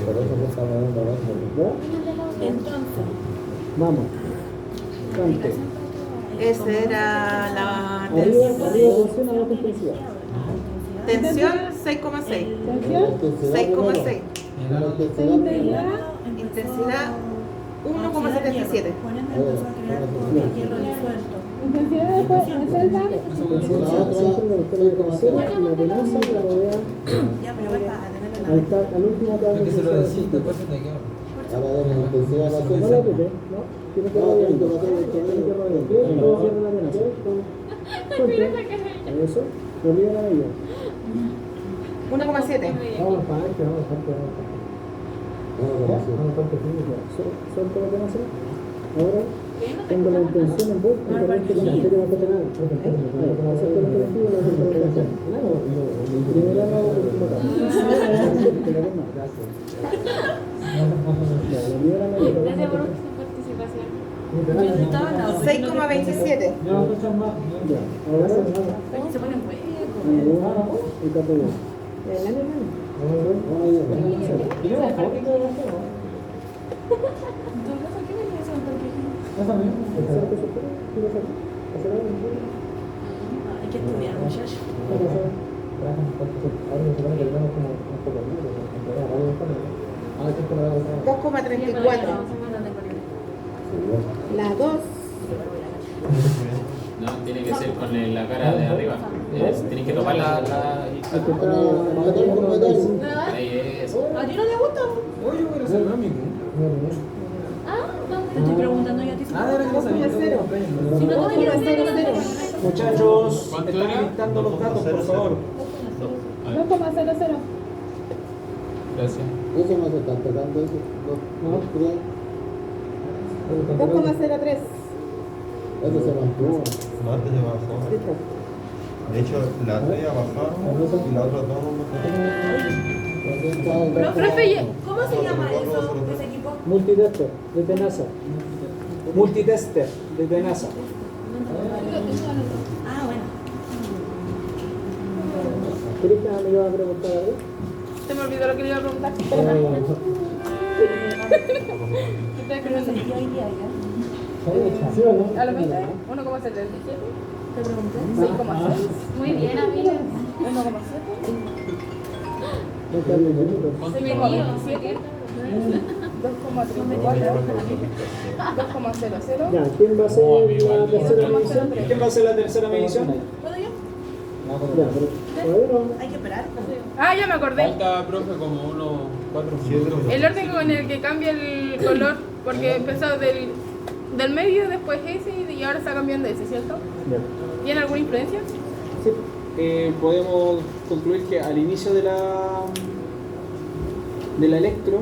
Por eso no estamos dando abajo. Entonces, Vamos. Cante. Esa era la Arriba tensión, abajo intensidad. tensión 6,6. ¿Tensión? 6,6. Intensidad. Intensidad 1,77. con él empezó a crear con el hierro disuelto. Intensidad después en celda. Intensidad la otra dentro del esquema de conocida y la tenaza que la rodea Ya, pero va a tener la al último tabla de intensidad. Ahora de la intensidad No la nacional. apreté, ¿no? Tiene que rodear. Tiene que rodear. Todo cierra la tenaza. Suelta. Eso. Olvida la medida. 1,7. Vamos al parque, vamos al parque, vamos al parque. Vamos al parque clínico. Suelta la tenaza. Ahora tengo la intención en voz y corriente con la serie bajo penal. Acerco el colectivo y la acerco la intención. Primer ano, último tabla. Gracias. La primera ano y la Gracias por segunda. su participación. 6,27. Ya, ahora Se pone un hueco. y capullo. Hay que estudiar, muchachos. Ah, 2,34. La 2. No, tiene que ser con la cara de arriba. Tienes que tomar la ahí es. ¿A ti no te gusta? Oye, voy a hacer lo mismo. Te estoy preguntando yo a ti. Ah, de verdad que no sabía. Si no te quieres hacer, no te quieres. Muchachos, ¿Cuánto están era? listando los datos, por favor. 2,00. Gracias. Eso no se está pegando eso. No, 2,03. eso se mantuvo. No, antes de bajó. De hecho, las 3 bajaron y las otras 2 no. Profe, ¿Cómo se llama eso, ese equipo? Multitester de tenaza. Multitester de tenaza. Ah, bueno. Cristian me iba a preguntar algo. se me olvidó lo que le iba a preguntar. ¿Ustedes creen que Yo hoy día ya. ¿Sí o no? a los 20? 1,77. Te pregunté. 6,6. Muy bien, amiga. 1,7. No está bien, bonito. 6,27. 2,34. 2,00. Ya, ¿quién va a ser la tercera medición? ¿Quién va a hacer la tercera medición? ¿Puedo yo? Ya, pero todavía no. Hay que esperar. Ah, ya me acordé. Falta, profe, como unos 4 El orden con el que cambia el color, porque empezó del medio, después ese y ahora está cambiando ese, ¿cierto? Ya. ¿Tiene alguna influencia? Sí. Podemos concluir que al inicio de la electro,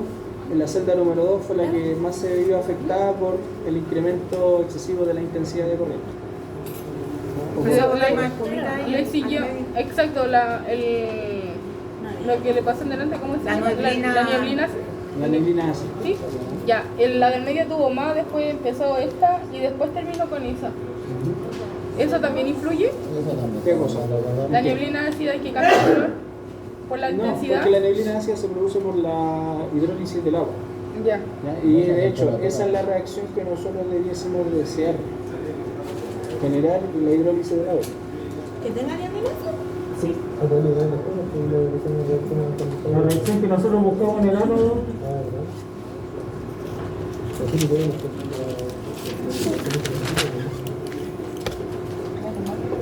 en la celda número 2 fue la que más se vio afectada por el incremento excesivo de la intensidad de corriente. Le siguió, exacto, lo que le pasó en delante, ¿cómo se llama? La nieblina. La neblina así. Sí, ya, la del medio tuvo más, después empezó esta y después terminó con esa. ¿Eso también influye? ¿Qué cosa? La neblina ácida que cambia el color por la No, intensidad. porque la neblina ácida se produce por la hidrólisis del agua. Ya. ¿Ya? Y de hecho, esa es la reacción que nosotros debiésemos desear. Generar la hidrólisis del agua. ¿Que tenga diagnóstico? Sí. La reacción que nosotros buscamos en el ánodo.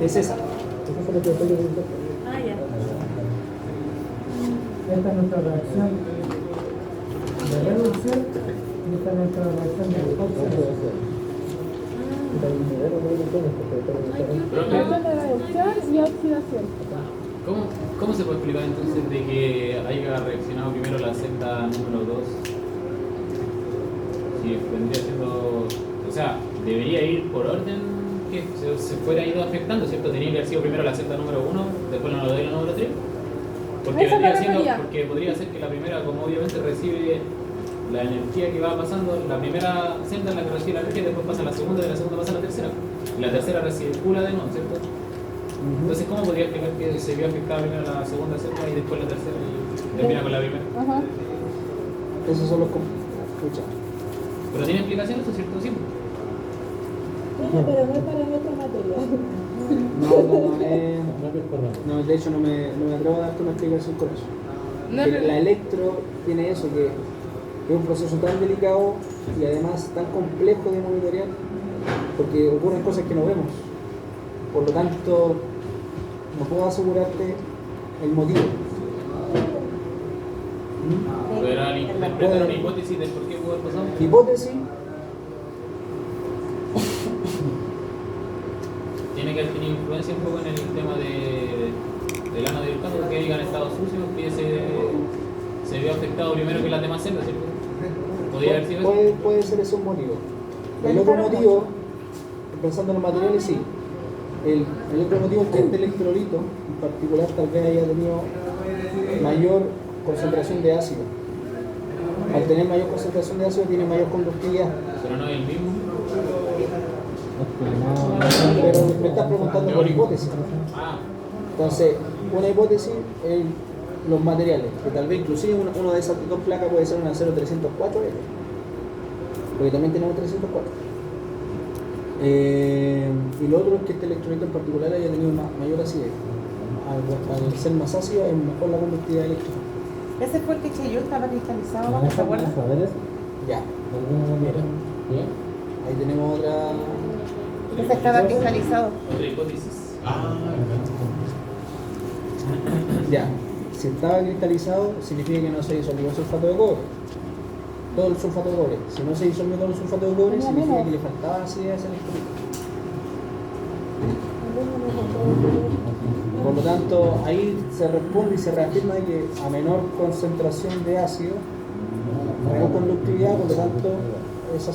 Es esa. Esa es la que estoy diciendo. Ah, ya. Esta es nuestra reacción de reducción y esta es nuestra reacción de oxidación. Reacción de reducción y oxidación. ¿Cómo se puede explicar entonces de que haya reaccionado primero la celda número 2? Si vendría siendo... O sea, debería ir por orden que se fuera ido afectando, ¿cierto? Tenía que haber sido primero la celda número 1, después la número 2 y la número 3. Porque, Eso me vendría siendo, refería. porque podría ser que la primera, como obviamente recibe la energía que va pasando, la primera celda es la que recibe la energía, después pasa a la segunda y de la segunda pasa a la tercera. Y la tercera recircula de nuevo, ¿cierto? Entonces, ¿cómo podría explicar que se vio afectada primero la segunda celda y después la tercera y termina con la primera? Ajá. Esos son los... Escucha. Pero tiene explicación eso, ¿cierto? Sí. Bueno, pero no es para nuestra materia. No, de hecho no me atrevo a darte una explicación con eso. No, Que la electro tiene eso, que es un proceso tan delicado y además tan complejo de monitorear, porque ocurren cosas que no vemos. Por lo tanto, no puedo asegurarte el motivo. ¿Podrá interpretar una hipótesis de por qué pudo haber pasado? Hipótesis. Tiene que haber tenido influencia un poco en el tema del ano del caso, que hayan estado sucios, que se vio afectado primero que las demás celdas, ¿cierto? ¿Podría haber sido eso? Puede ser ese un motivo. El otro motivo, pensando en los materiales, sí. El otro motivo es que este electrolito, en particular, tal vez haya tenido mayor concentración de ácido. Al tener mayor concentración de ácido, tiene mayor conductividad. Pero no es el mismo. Pero me estás preguntando por hipótesis. Ah, Entonces, una hipótesis es los materiales, que tal vez inclusive uno de esas dos placas puede ser un acero 304, porque también tenemos 304. Y lo otro es que este electrolito en particular haya tenido mayor acidez. Al ser más ácido es mejor la conductividad eléctrica. Ese fue el que eché yo, estaba cristalizado, ¿no? ¿Se acuerdan? Ya. Bien. Ahí tenemos otra. Ese estaba cristalizado. otra hipótesis. Ya. Si estaba cristalizado, significa que no se disolvió sulfato de cobre. Todo el sulfato de cobre. Si no se disolvió todo el sulfato de cobre, significa que le faltaba acidez a ese electrolito. Por lo tanto, ahí se responde y se reafirma de que a menor concentración de ácido, menor conductividad, por lo tanto, esa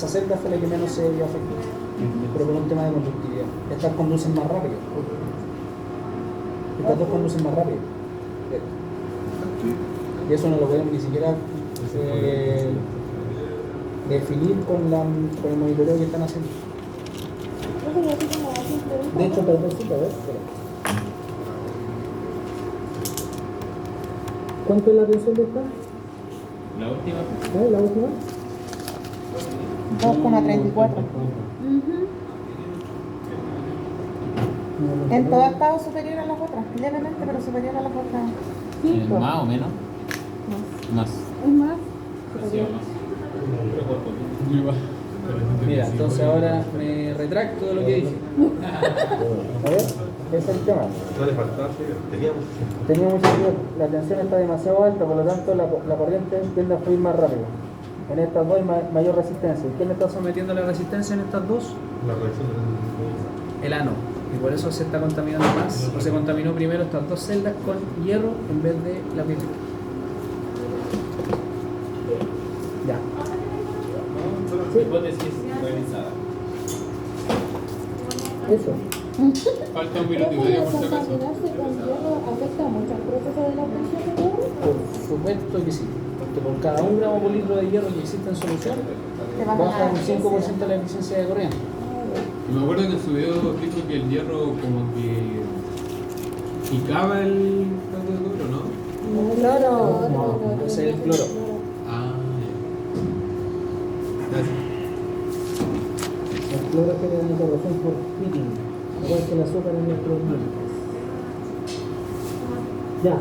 celda fue la que menos se vio afectada. Pero por un tema de conductividad. Estas conducen más rápido. Estas dos conducen más rápido. Y eso no lo podemos ni siquiera definir con el monitoreo que están haciendo. De hecho, perdóncito, a ver. ¿Cuánto es la tensión de esta? La última. ¿La última? 2,34. En todo ha estado superior a las otras, levemente, pero superior a las otras. Más o menos. Más. Es más. Sí, más. Mira, entonces ahora me retracto de lo que dije. A ver, ese es el tema. No le faltaba, Tenía mucho frío, la tensión está demasiado alta, por lo tanto la corriente tiende a fluir más rápido. En estas dos hay mayor resistencia. ¿Y quién está sometiendo la resistencia en estas dos? La reacción El ano. Y por eso se está contaminando más, o se contaminó primero estas dos celdas con hierro en vez de la primera. Ya. Hipótesis realizada. Eso. Falta un minuto y medio por si acaso. ¿Contaminarse con hierro afecta mucho al proceso de la obtención de hierro? Por supuesto que sí. Porque por cada 1 gramo por litro de hierro que existe en solución, baja un 5% la eficiencia de corriente. Me acuerdo que en su video dijo que el hierro como que picaba el plato de cobre, ¿no? Cloro. No, ese es el cloro. Ah, ya. Gracias. El cloro genera una corrosión por heating, igual que el azúcar en nuestros líquidos. Ya.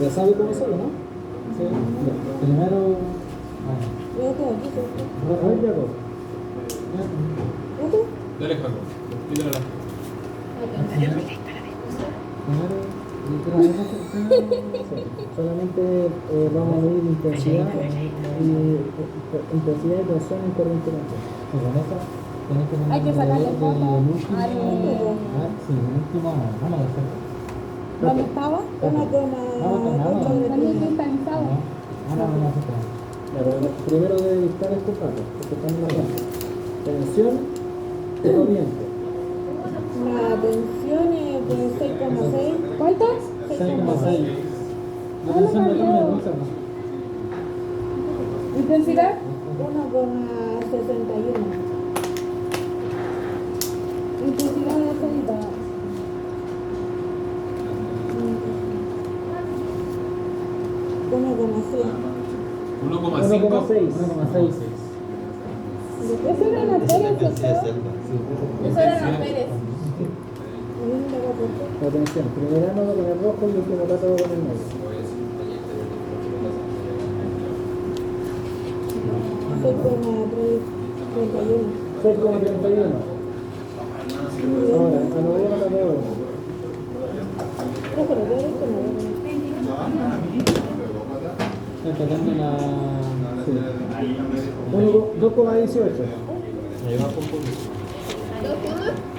¿Ya sabe cómo hacerlo, no? Sí. Primero. Yo tengo aquí, ¿cierto? Rafael Jacob. ¿Otro? Dale, Jacob. Pídele la. Solamente vamos a medir intensidad y tensión en corriente eléctrica. Hay que sacarle foto al Sí, el último vamos a hacer. ¿dónde estaba? 1,8 También cristalizado. Primero debe dictar estos datos, porque están en la planta. Tensión y corriente. La tensión es de 6,6. ¿Cuánto? 6,6. La tensión no cambia, no se llama. ¿Intensidad? 1,61. Intensidad de salida. 1,5. 1,6. Eso era la Pérez, ¿cierto? Eso era la Pérez. La tensión, primer ánodo con el rojo y último cátodo con el negro. 6,31. Ahora, anodero, cátodo. Está tratando la... 2,18.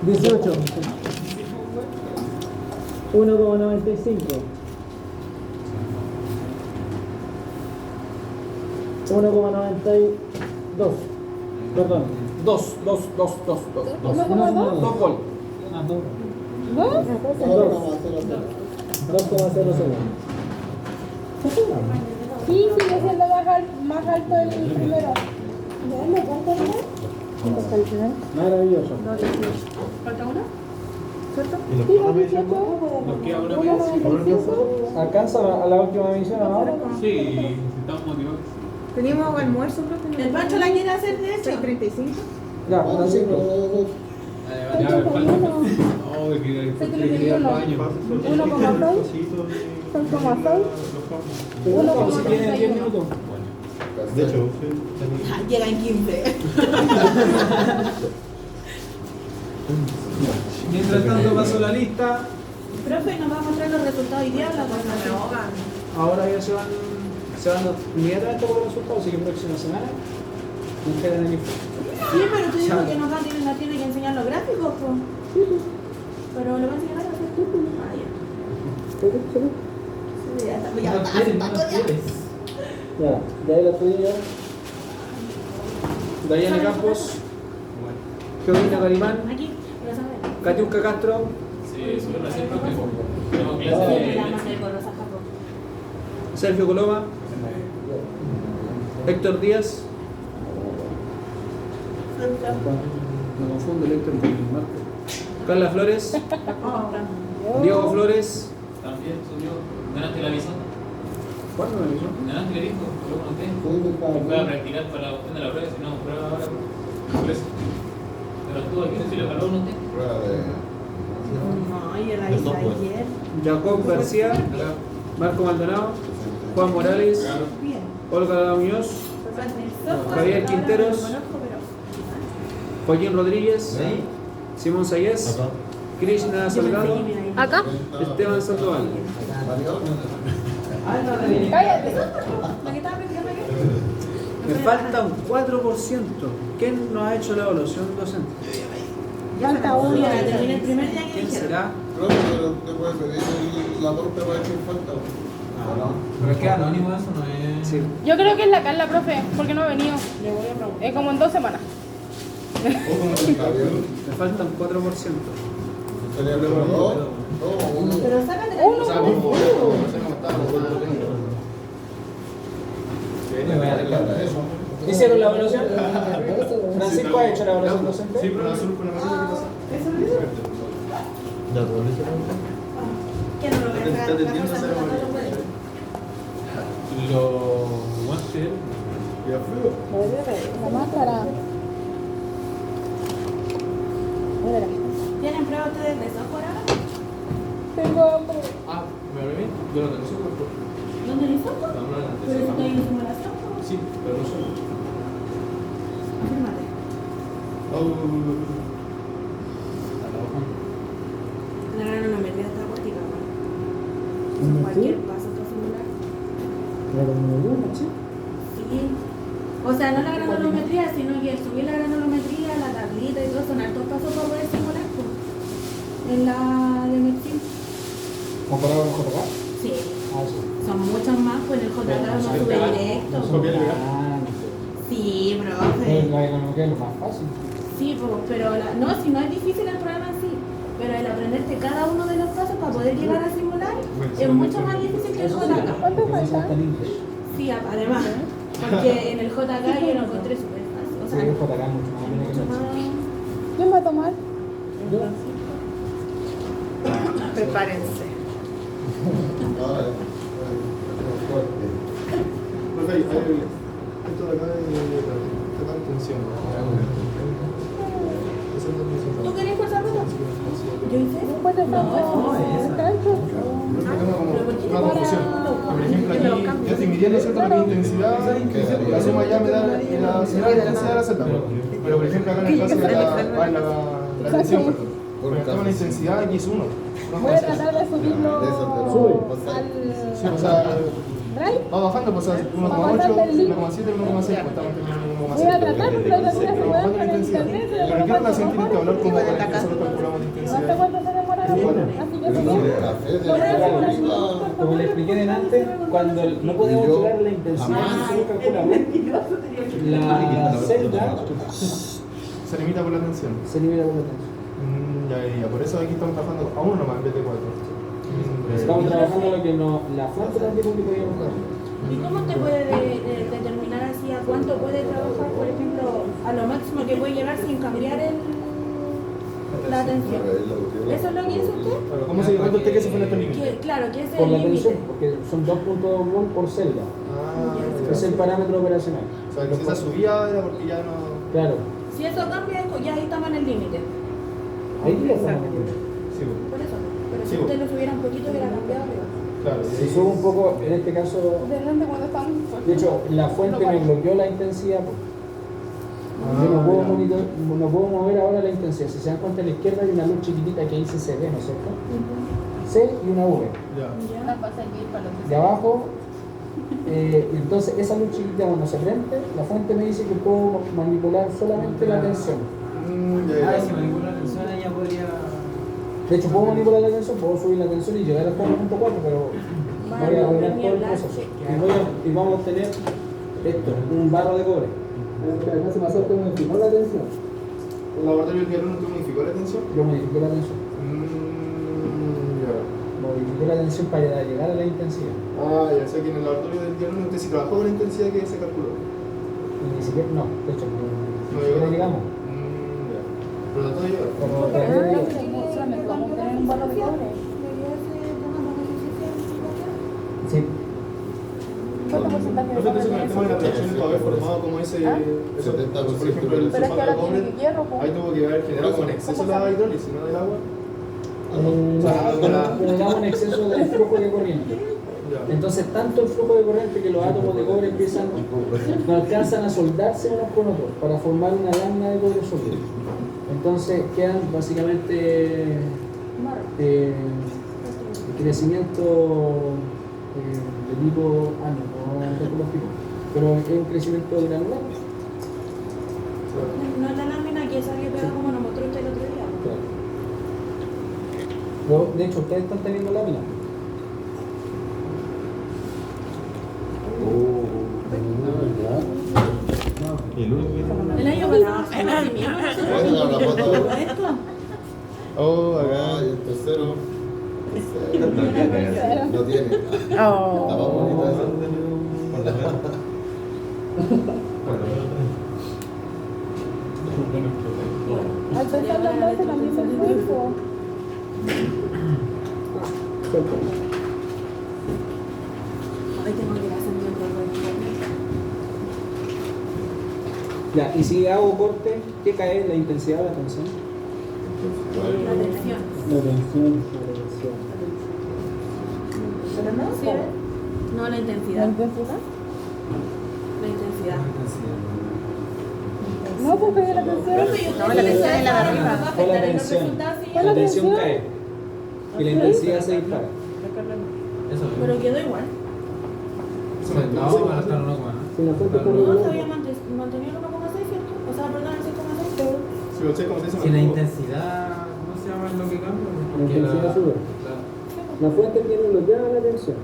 18. 1,95. 1,92. Perdón. 2 volt. Ah, 2. 2,0 segundos. Sí, sigue siendo más alto el primero. ¿Ya? ¿Cuánto era? Maravilloso. ¿Falta uno? ¿Cierto? ¿Y los Sí, 18. Nos queda una medición. ¿Alcanza a la última medición ahora? Sí, estamos motivados. Teníamos almuerzo, creo que ¿El Pancho la quiere hacer de hecho? 6:35. Ya, una 5. Ya, me falta. No, que quería ir al baño. 1,6. Como si tienen 10 minutos. De hecho, Llega en 15. Mientras tanto paso la lista. Profe, nos va a mostrar los resultados hoy día. Ahora ya se van inmediatamente por los resultados, así que próxima semana nos entregan el informe. Sí, pero tú dices que nos tiene que enseñar los gráficos, pues. Pero le va a enseñar a hacer tú. Ah, ya. Ya ahí la tuya. Dayana Campos, Georgina Calimán, Aquí, lo sabes. Katiuska Castro, Sí, solo recién profe. Tengo clase de. La mandé con Rosa Jacob. Sergio Coloma, Héctor Díaz, me confundo el Héctor con el Marco, Carla Flores, Diego Flores. También subió. ¿Ganaste la visa? ¿Cuándo me avisó? ¿Ganaste le dijo? Lo conté. Voy a practicar para la cuestión de la prueba, si no, prueba ahora. Por eso. Pero tú aquí no se le paró, no te. Prueba de. No, yo la hice ayer. Jacob García, Marco Maldonado, Juan Morales, Bien. Olga Muñoz, Javier Quinteros, Joaquín Rodríguez, Simón Sayez, Krishna Salgado, Acá. Esteban Sandoval. Cállate. La que estaba practicando ayer. Me falta un 4%. ¿Quién nos ha hecho la evaluación docente? Ya está uno, ya terminé el primer día que ¿Quién dijeron. será? Creo que te puedes pedir la torta para que falta. Pero es que anónimo eso no es. Sí. Yo creo que es la Carla, profe, porque no ha venido. Es como en 2 semanas. Me falta un 4%. Sería dos, uno. Pero sácate la Uno. Me arreglar eso. ¿Hicieron la evaluación? ¿Francisco ha hecho la evaluación docente? Sí, pero azul con la masa ¿Eso lo hizo? ¿Quién no lo ve? La fuerza de la mano puede. Los guantes. Ya frío. La máscara. ¿Tienen prueba ustedes de software ahora? Tengo hambre. Ah, ¿me hablé bien? Yo no tengo software. ¿Dónde le software? No, no, no, ¿Pero está en simulación? Sí, pero no solo. Afírmate. La granometría está acuática, ¿no? Cualquier paso para simular. ¿La granulometría? Sí. O sea, no la granulometría, sino que subir la granulometría, la tablita y todo, son hartos pasos para poder simular, pues. En la de medicina. ¿Comparado con JK? Sí. Ah, sí. Son muchos más, pues en el JK no sube directo. Ah, no sé. Sí, profe. La economía es lo más fácil. Sí, pero no, si no es difícil el programa en sí, pero el aprenderte cada uno de los pasos para poder llegar a simular es mucho más difícil que el JK. ¿Cuánto falta? Sí, además, porque en el JK yo lo encontré súper fácil. O sea, Sí, el JK es mucho más. ¿Quién va a tomar? Prepárense. Profe, hay esto de acá de tensión. ¿tú querías pasar ropa? Yo hice. No, está hecho. Una confusión. Por ejemplo, aquí yo estoy midiendo cierta la intensidad, la suma ya me da la señal de intensidad de la celda. Pero por ejemplo, acá en el caso de la tensión, perdón. Porque tengo la intensidad X1. Voy a tratar de subirlo al... Sí, o sea, va bajando, pues 1,8, 1,7, 1,6, pues estamos teniendo 1,6. Voy a tratar, pero no sé Pero bajando la intensidad. Pero ¿en qué relación tiene que hablar como con nosotros calculamos la No sé intensidad? cuánto se demora la hora, así que sí. Como le expliqué delante, cuando no podemos llegar a la intensidad que nosotros calculamos, la celda Se limita por la tensión. se limita por la tensión. Ya, por eso aquí estamos trabajando a 1 nomás en vez de 4. Estamos trabajando lo que la fuente también es lo que podíamos dar. ¿Y cómo te puede determinar así a cuánto puede trabajar, por ejemplo, a lo máximo que puede llegar sin cambiar la tensión? ¿Eso es lo que dice usted? ¿Cómo se cuenta usted que se pone este límite? Claro, que ese es Por el la límite. tensión, porque son 2.2 mol por celda. Es el parámetro operacional. O sea, que si esa subía era porque ya no... Claro. Si eso cambia, ya ahí estamos en el límite. Ahí ya estamos en el límite. Sí, Por eso. Pero si Sí, usted lo subiera un poquito, hubiera cambiado. claro. Si subo un poco, en este caso, Depende cuando están... de hecho, la fuente me bloqueó la intensidad. Yo no puedo mover ahora la intensidad. Si se dan cuenta, a la izquierda hay una luz chiquitita que dice CD, ¿no es cierto? C y una V. De abajo, entonces esa luz chiquitita cuando se prende, la fuente me dice que puedo manipular solamente la tensión. Si manipula la tensión, ella podría... De hecho, puedo manipular la tensión, puedo subir la tensión y llegar hasta 1.4, pero voy a lograr todo el proceso. Y vamos a obtener esto, un barro de cobre. Acá se pasó que modificó la tensión. ¿El laboratorio del diario no te modificó la tensión? Yo modifiqué la tensión. Modifiqué la tensión para llegar a la intensidad. Ya sé que en el laboratorio del diario usted sí trabajó con la intensidad que se calculó. Y ni siquiera, no, de hecho, ni siquiera llegamos. Pero todo llega. Pero todavía digo, Vamos a tener un valor de cobre. sí. ¿Cuánto porcentaje de Nosotros cobre con el tema de la presión para haber formado como ese... eso, por ejemplo, el Pero es que sulfato de ahora cobre, tiene hierro, pues. ahí tuvo que haber generado como en exceso la hidrólisis, ¿no? Del agua. Generamos un exceso del flujo de corriente. Entonces, tanto el flujo de corriente que los átomos de cobre no alcanzan a soldarse unos con otros para formar una lámina de cobre sólido. Entonces, quedan básicamente crecimiento de tipo no reculógico, pero es un crecimiento granular. No es la lámina que salió pegada como nos mostró usted el otro día. Claro. De hecho, ustedes están teniendo lámina. El año pasado esto. Acá. El tercero. No tiene. Está más bonita esa. Al pensar las veces también me esfuerzo. Hoy tengo que ir a hacer mi Ya, y si hago corte, ¿qué cae? ¿La intensidad o la tensión? la tensión. La tensión. ¿Pero no? ¿Sí? No, la intensidad. ¿La intensidad? La intensidad. No, porque es la tensión. No, la tensión es la de arriba. Fue la tensión. La tensión cae. Y la intensidad se dispara. Pero quedó igual. No, ahora está en 1,9. Si la fuente está No, se regulada. había mantenido el 1,6, ¿cierto? O sea, perdón, el 6,6. Si lo sé, como se dice, Si la intensidad, ¿cómo se llama lo que cambia? La Porque intensidad sube. La fuente tiene bloqueada la tensión.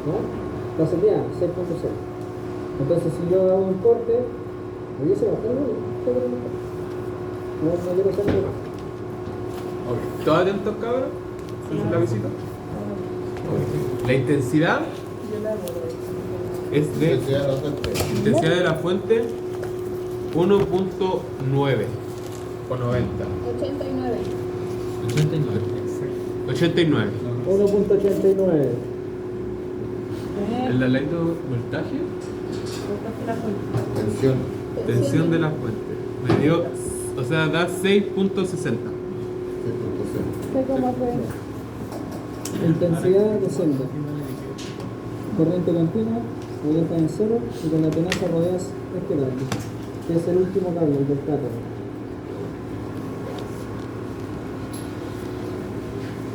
¿No? La salida 6.0. Entonces si yo hago un corte, me dice bajar el volumen. No quiero hacer nada. Ok, ¿todos atentos, cabros? ¿En la visita? La intensidad es de intensidad de la fuente 1.9 o 90. 89. 89. 1.89. ¿El aleito voltaje? Tensión. Tensión de la fuente. Me dio, o sea, da 6.60. Intensidad descende. Corriente continua, lo deja en cero y con la tenaza rodeas este cable, que es el último cable, el del cátodo.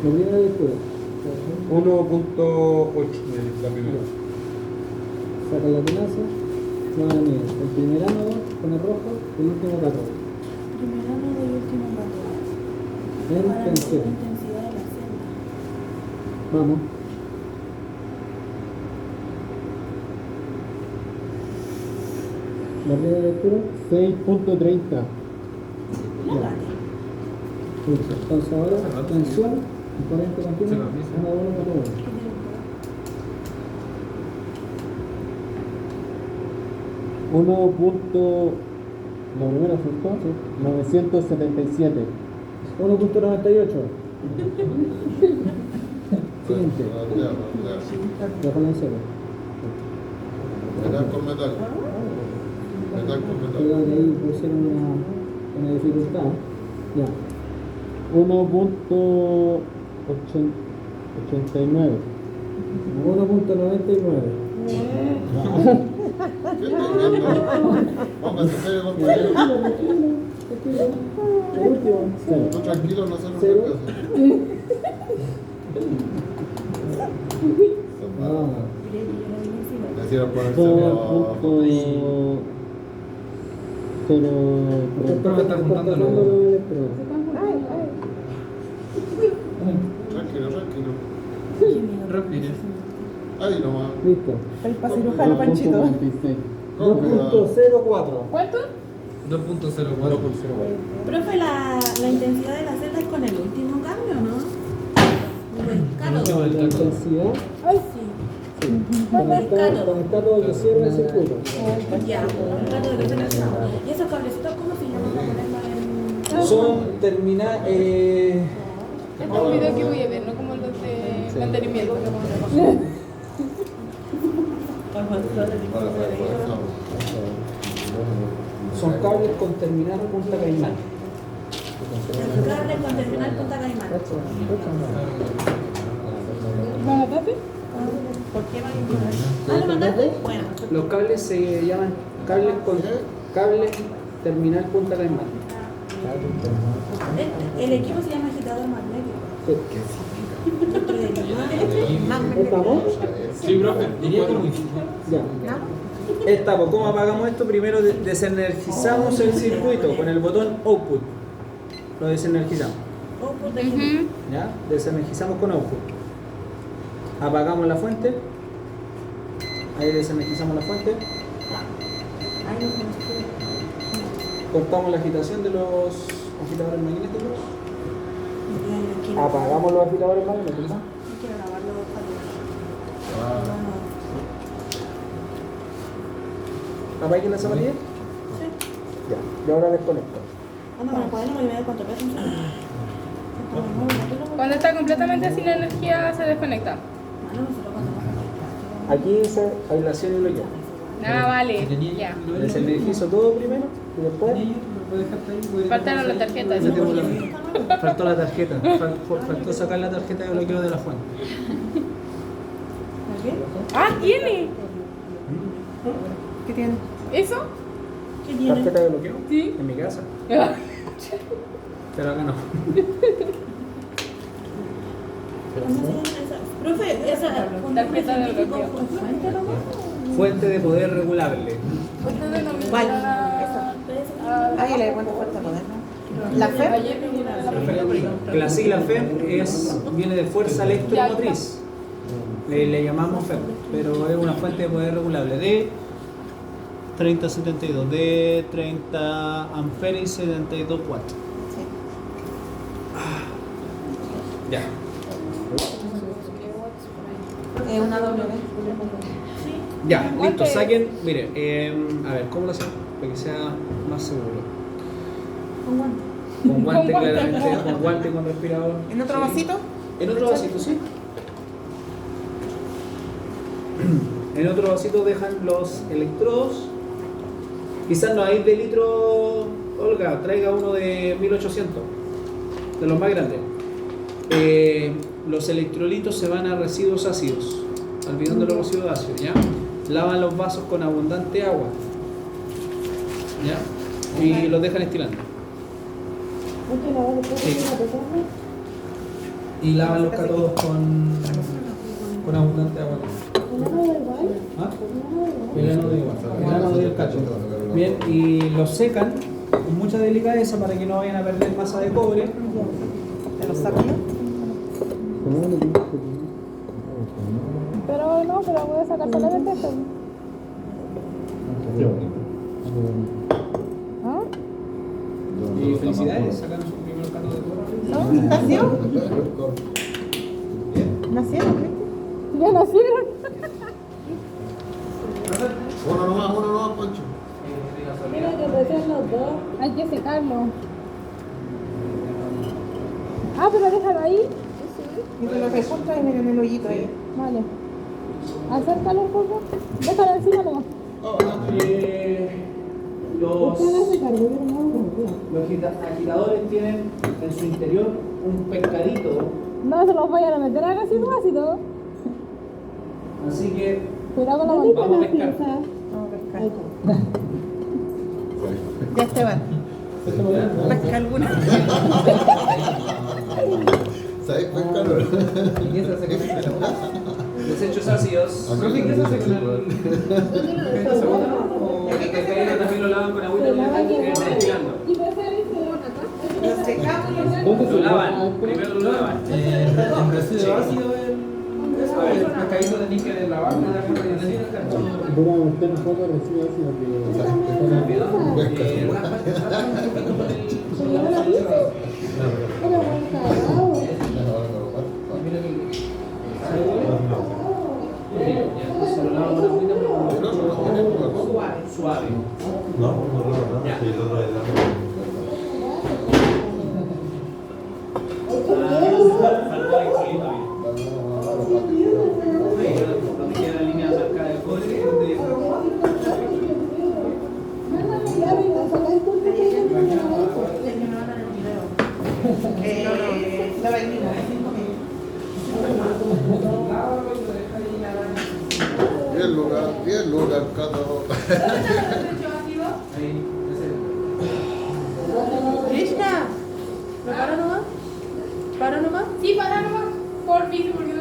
La primera lectura. 1.8 la primera. Saca la tenaza, lo van a medir. El primer ánodo con el rojo, el último cátodo. Primer ánodo y último cátodo. En Para la tensión. intensidad de la celda. Vamos. La primera lectura, 6.30. Entonces ahora, tensión, corriente continua, 1.1. La primera fue 977. 1.98. Siguiente. Déjalo en cero. Metal con metal. Metal con metal. Creo que ahí pusieron una dificultad. Ya. 1.89. 1.99. ¿Qué estás viendo? Póngase serio, compañero. Tú tranquilo, no se nos caso. Decía ponerse tranquilo, tranquilo. Ahí nomás. Listo. El para cirujano Panchito. 2.04. ¿Cuánto? 2.04. Profe, la intensidad de la celda es con el último cambio, ¿no? La intensidad. Ay, sí. Con el cátodo que cierra el circuito. Ya, el cátodo que cierra el circuito. ¿Y esos cablecitos cómo se llaman para ponerlo en...? Son terminales. Este es un video que voy a ver, no como los de mantenimiento. Son cables con terminal punta caimán. Cable con terminal punta caimán. ¿Vamos, papi? ¿Por qué van a incluir? ¿Ah, lo mandaste? Bueno. Los cables se llaman cables con cable terminal punta caimán. El equipo se llama agitador magnético. ¿Estamos? Sí, profe. Diría que muy Ya. Estamos. ¿Cómo apagamos esto? Primero desenergizamos el circuito con el botón output. Lo desenergizamos. ¿Ya? Desenergizamos con output. Apagamos la fuente. Ahí desenergizamos la fuente. Cortamos la agitación de los agitadores magnéticos. Apagamos los agitadores magnéticos. Quiero grabar los ¿Apaguen la zapatilla? Sí. Ya. Y ahora desconecto. Anda con el cuaderno y me da cuánto peso. Cuando está completamente sin energía se desconecta. Aquí dice aislación y bloqueo. Ah, vale, ya. Desenergizo todo primero y después. Faltaron las tarjetas. Faltó la tarjeta. Faltó sacar la tarjeta de bloqueo de la fuente. Ah, tiene. ¿Qué tiene? ¿Eso? ¿Qué tiene? ¿Tarjeta de bloqueo? Sí. En mi casa. Pero acá no. ¿Cómo se llama esa? Profe, esa Tarjeta de científico bloqueo. con fuente nomás. Fuente de poder regulable. Usted denomina ¿Cuál? Ay, le cuento fuerte poder, ¿no? ¿La FEP? La sigla FEM viene de fuerza electromotriz. Le llamamos FEM, pero es una fuente de poder regulable de 3072, de 30 amperes y 72 watts. Ya. Es una W. Ya, listo, saquen. Mire, a ver, ¿cómo lo hacemos? Para que sea más seguro. Con guante. Con guante, Con guante. claramente, con guante y con respirador. ¿En otro vasito? En otro vasito, sí. En otro vasito dejan los electrodos. Quizás no hay de litro, Olga, traiga uno de 1800, de los más grandes. Los electrolitos se van a residuos ácidos, al bidón de los residuos ácidos, ¿ya? Lavan los vasos con abundante agua, ¿ya? Y los dejan estirando. Sí. Y lavan los cátodos con abundante agua. ¿Ah? El ánodo igual. El ánodo y el cátodo. Bien, y los secan con mucha delicadeza para que no vayan a perder masa de cobre. ¿Te lo saco yo? Pero no, pero voy a sacar solamente esto. ¿Ah? Y felicidades, sacaron su primer cátodo de cobre. ¿No? ¿Nació? ¿Nacieron? Ya nacieron. Uno nomás, Pancho. Mira que recién los dos. Hay que secarlo. Ah, pero déjalo ahí. Y te lo rejuntas y miren el hoyito ahí. Vale. Acércalo un poco. Déjalo encima nomás. Los agitadores tienen en su interior un pescadito, No se los vayan a meter acá sin ácido. así que Cuidado con la vamos a pescar. Ya Esteban. Pesca alguna. ¿Sabes pescar? ¿Y qué se hace con esto? Desechos ácidos. Profe, ¿qué se hace con el o el pescadito también lo lavan con agüita destilando? Y prefiero acá. Lo secamos. Lo lavan, primero lo lavan. El residuo ácido el pescadito tenéis que lavarlo de la forma que decía el cartón. Voy a meter un poco de residuo ácido Suave. No, no, sí, el otro es Donde queda la línea marcada del cobre, La vainilla. Bien lugar, Cato. Krishna, ¿para nomás? ¿Para nomás? Sí, para nomás. Por fin, porque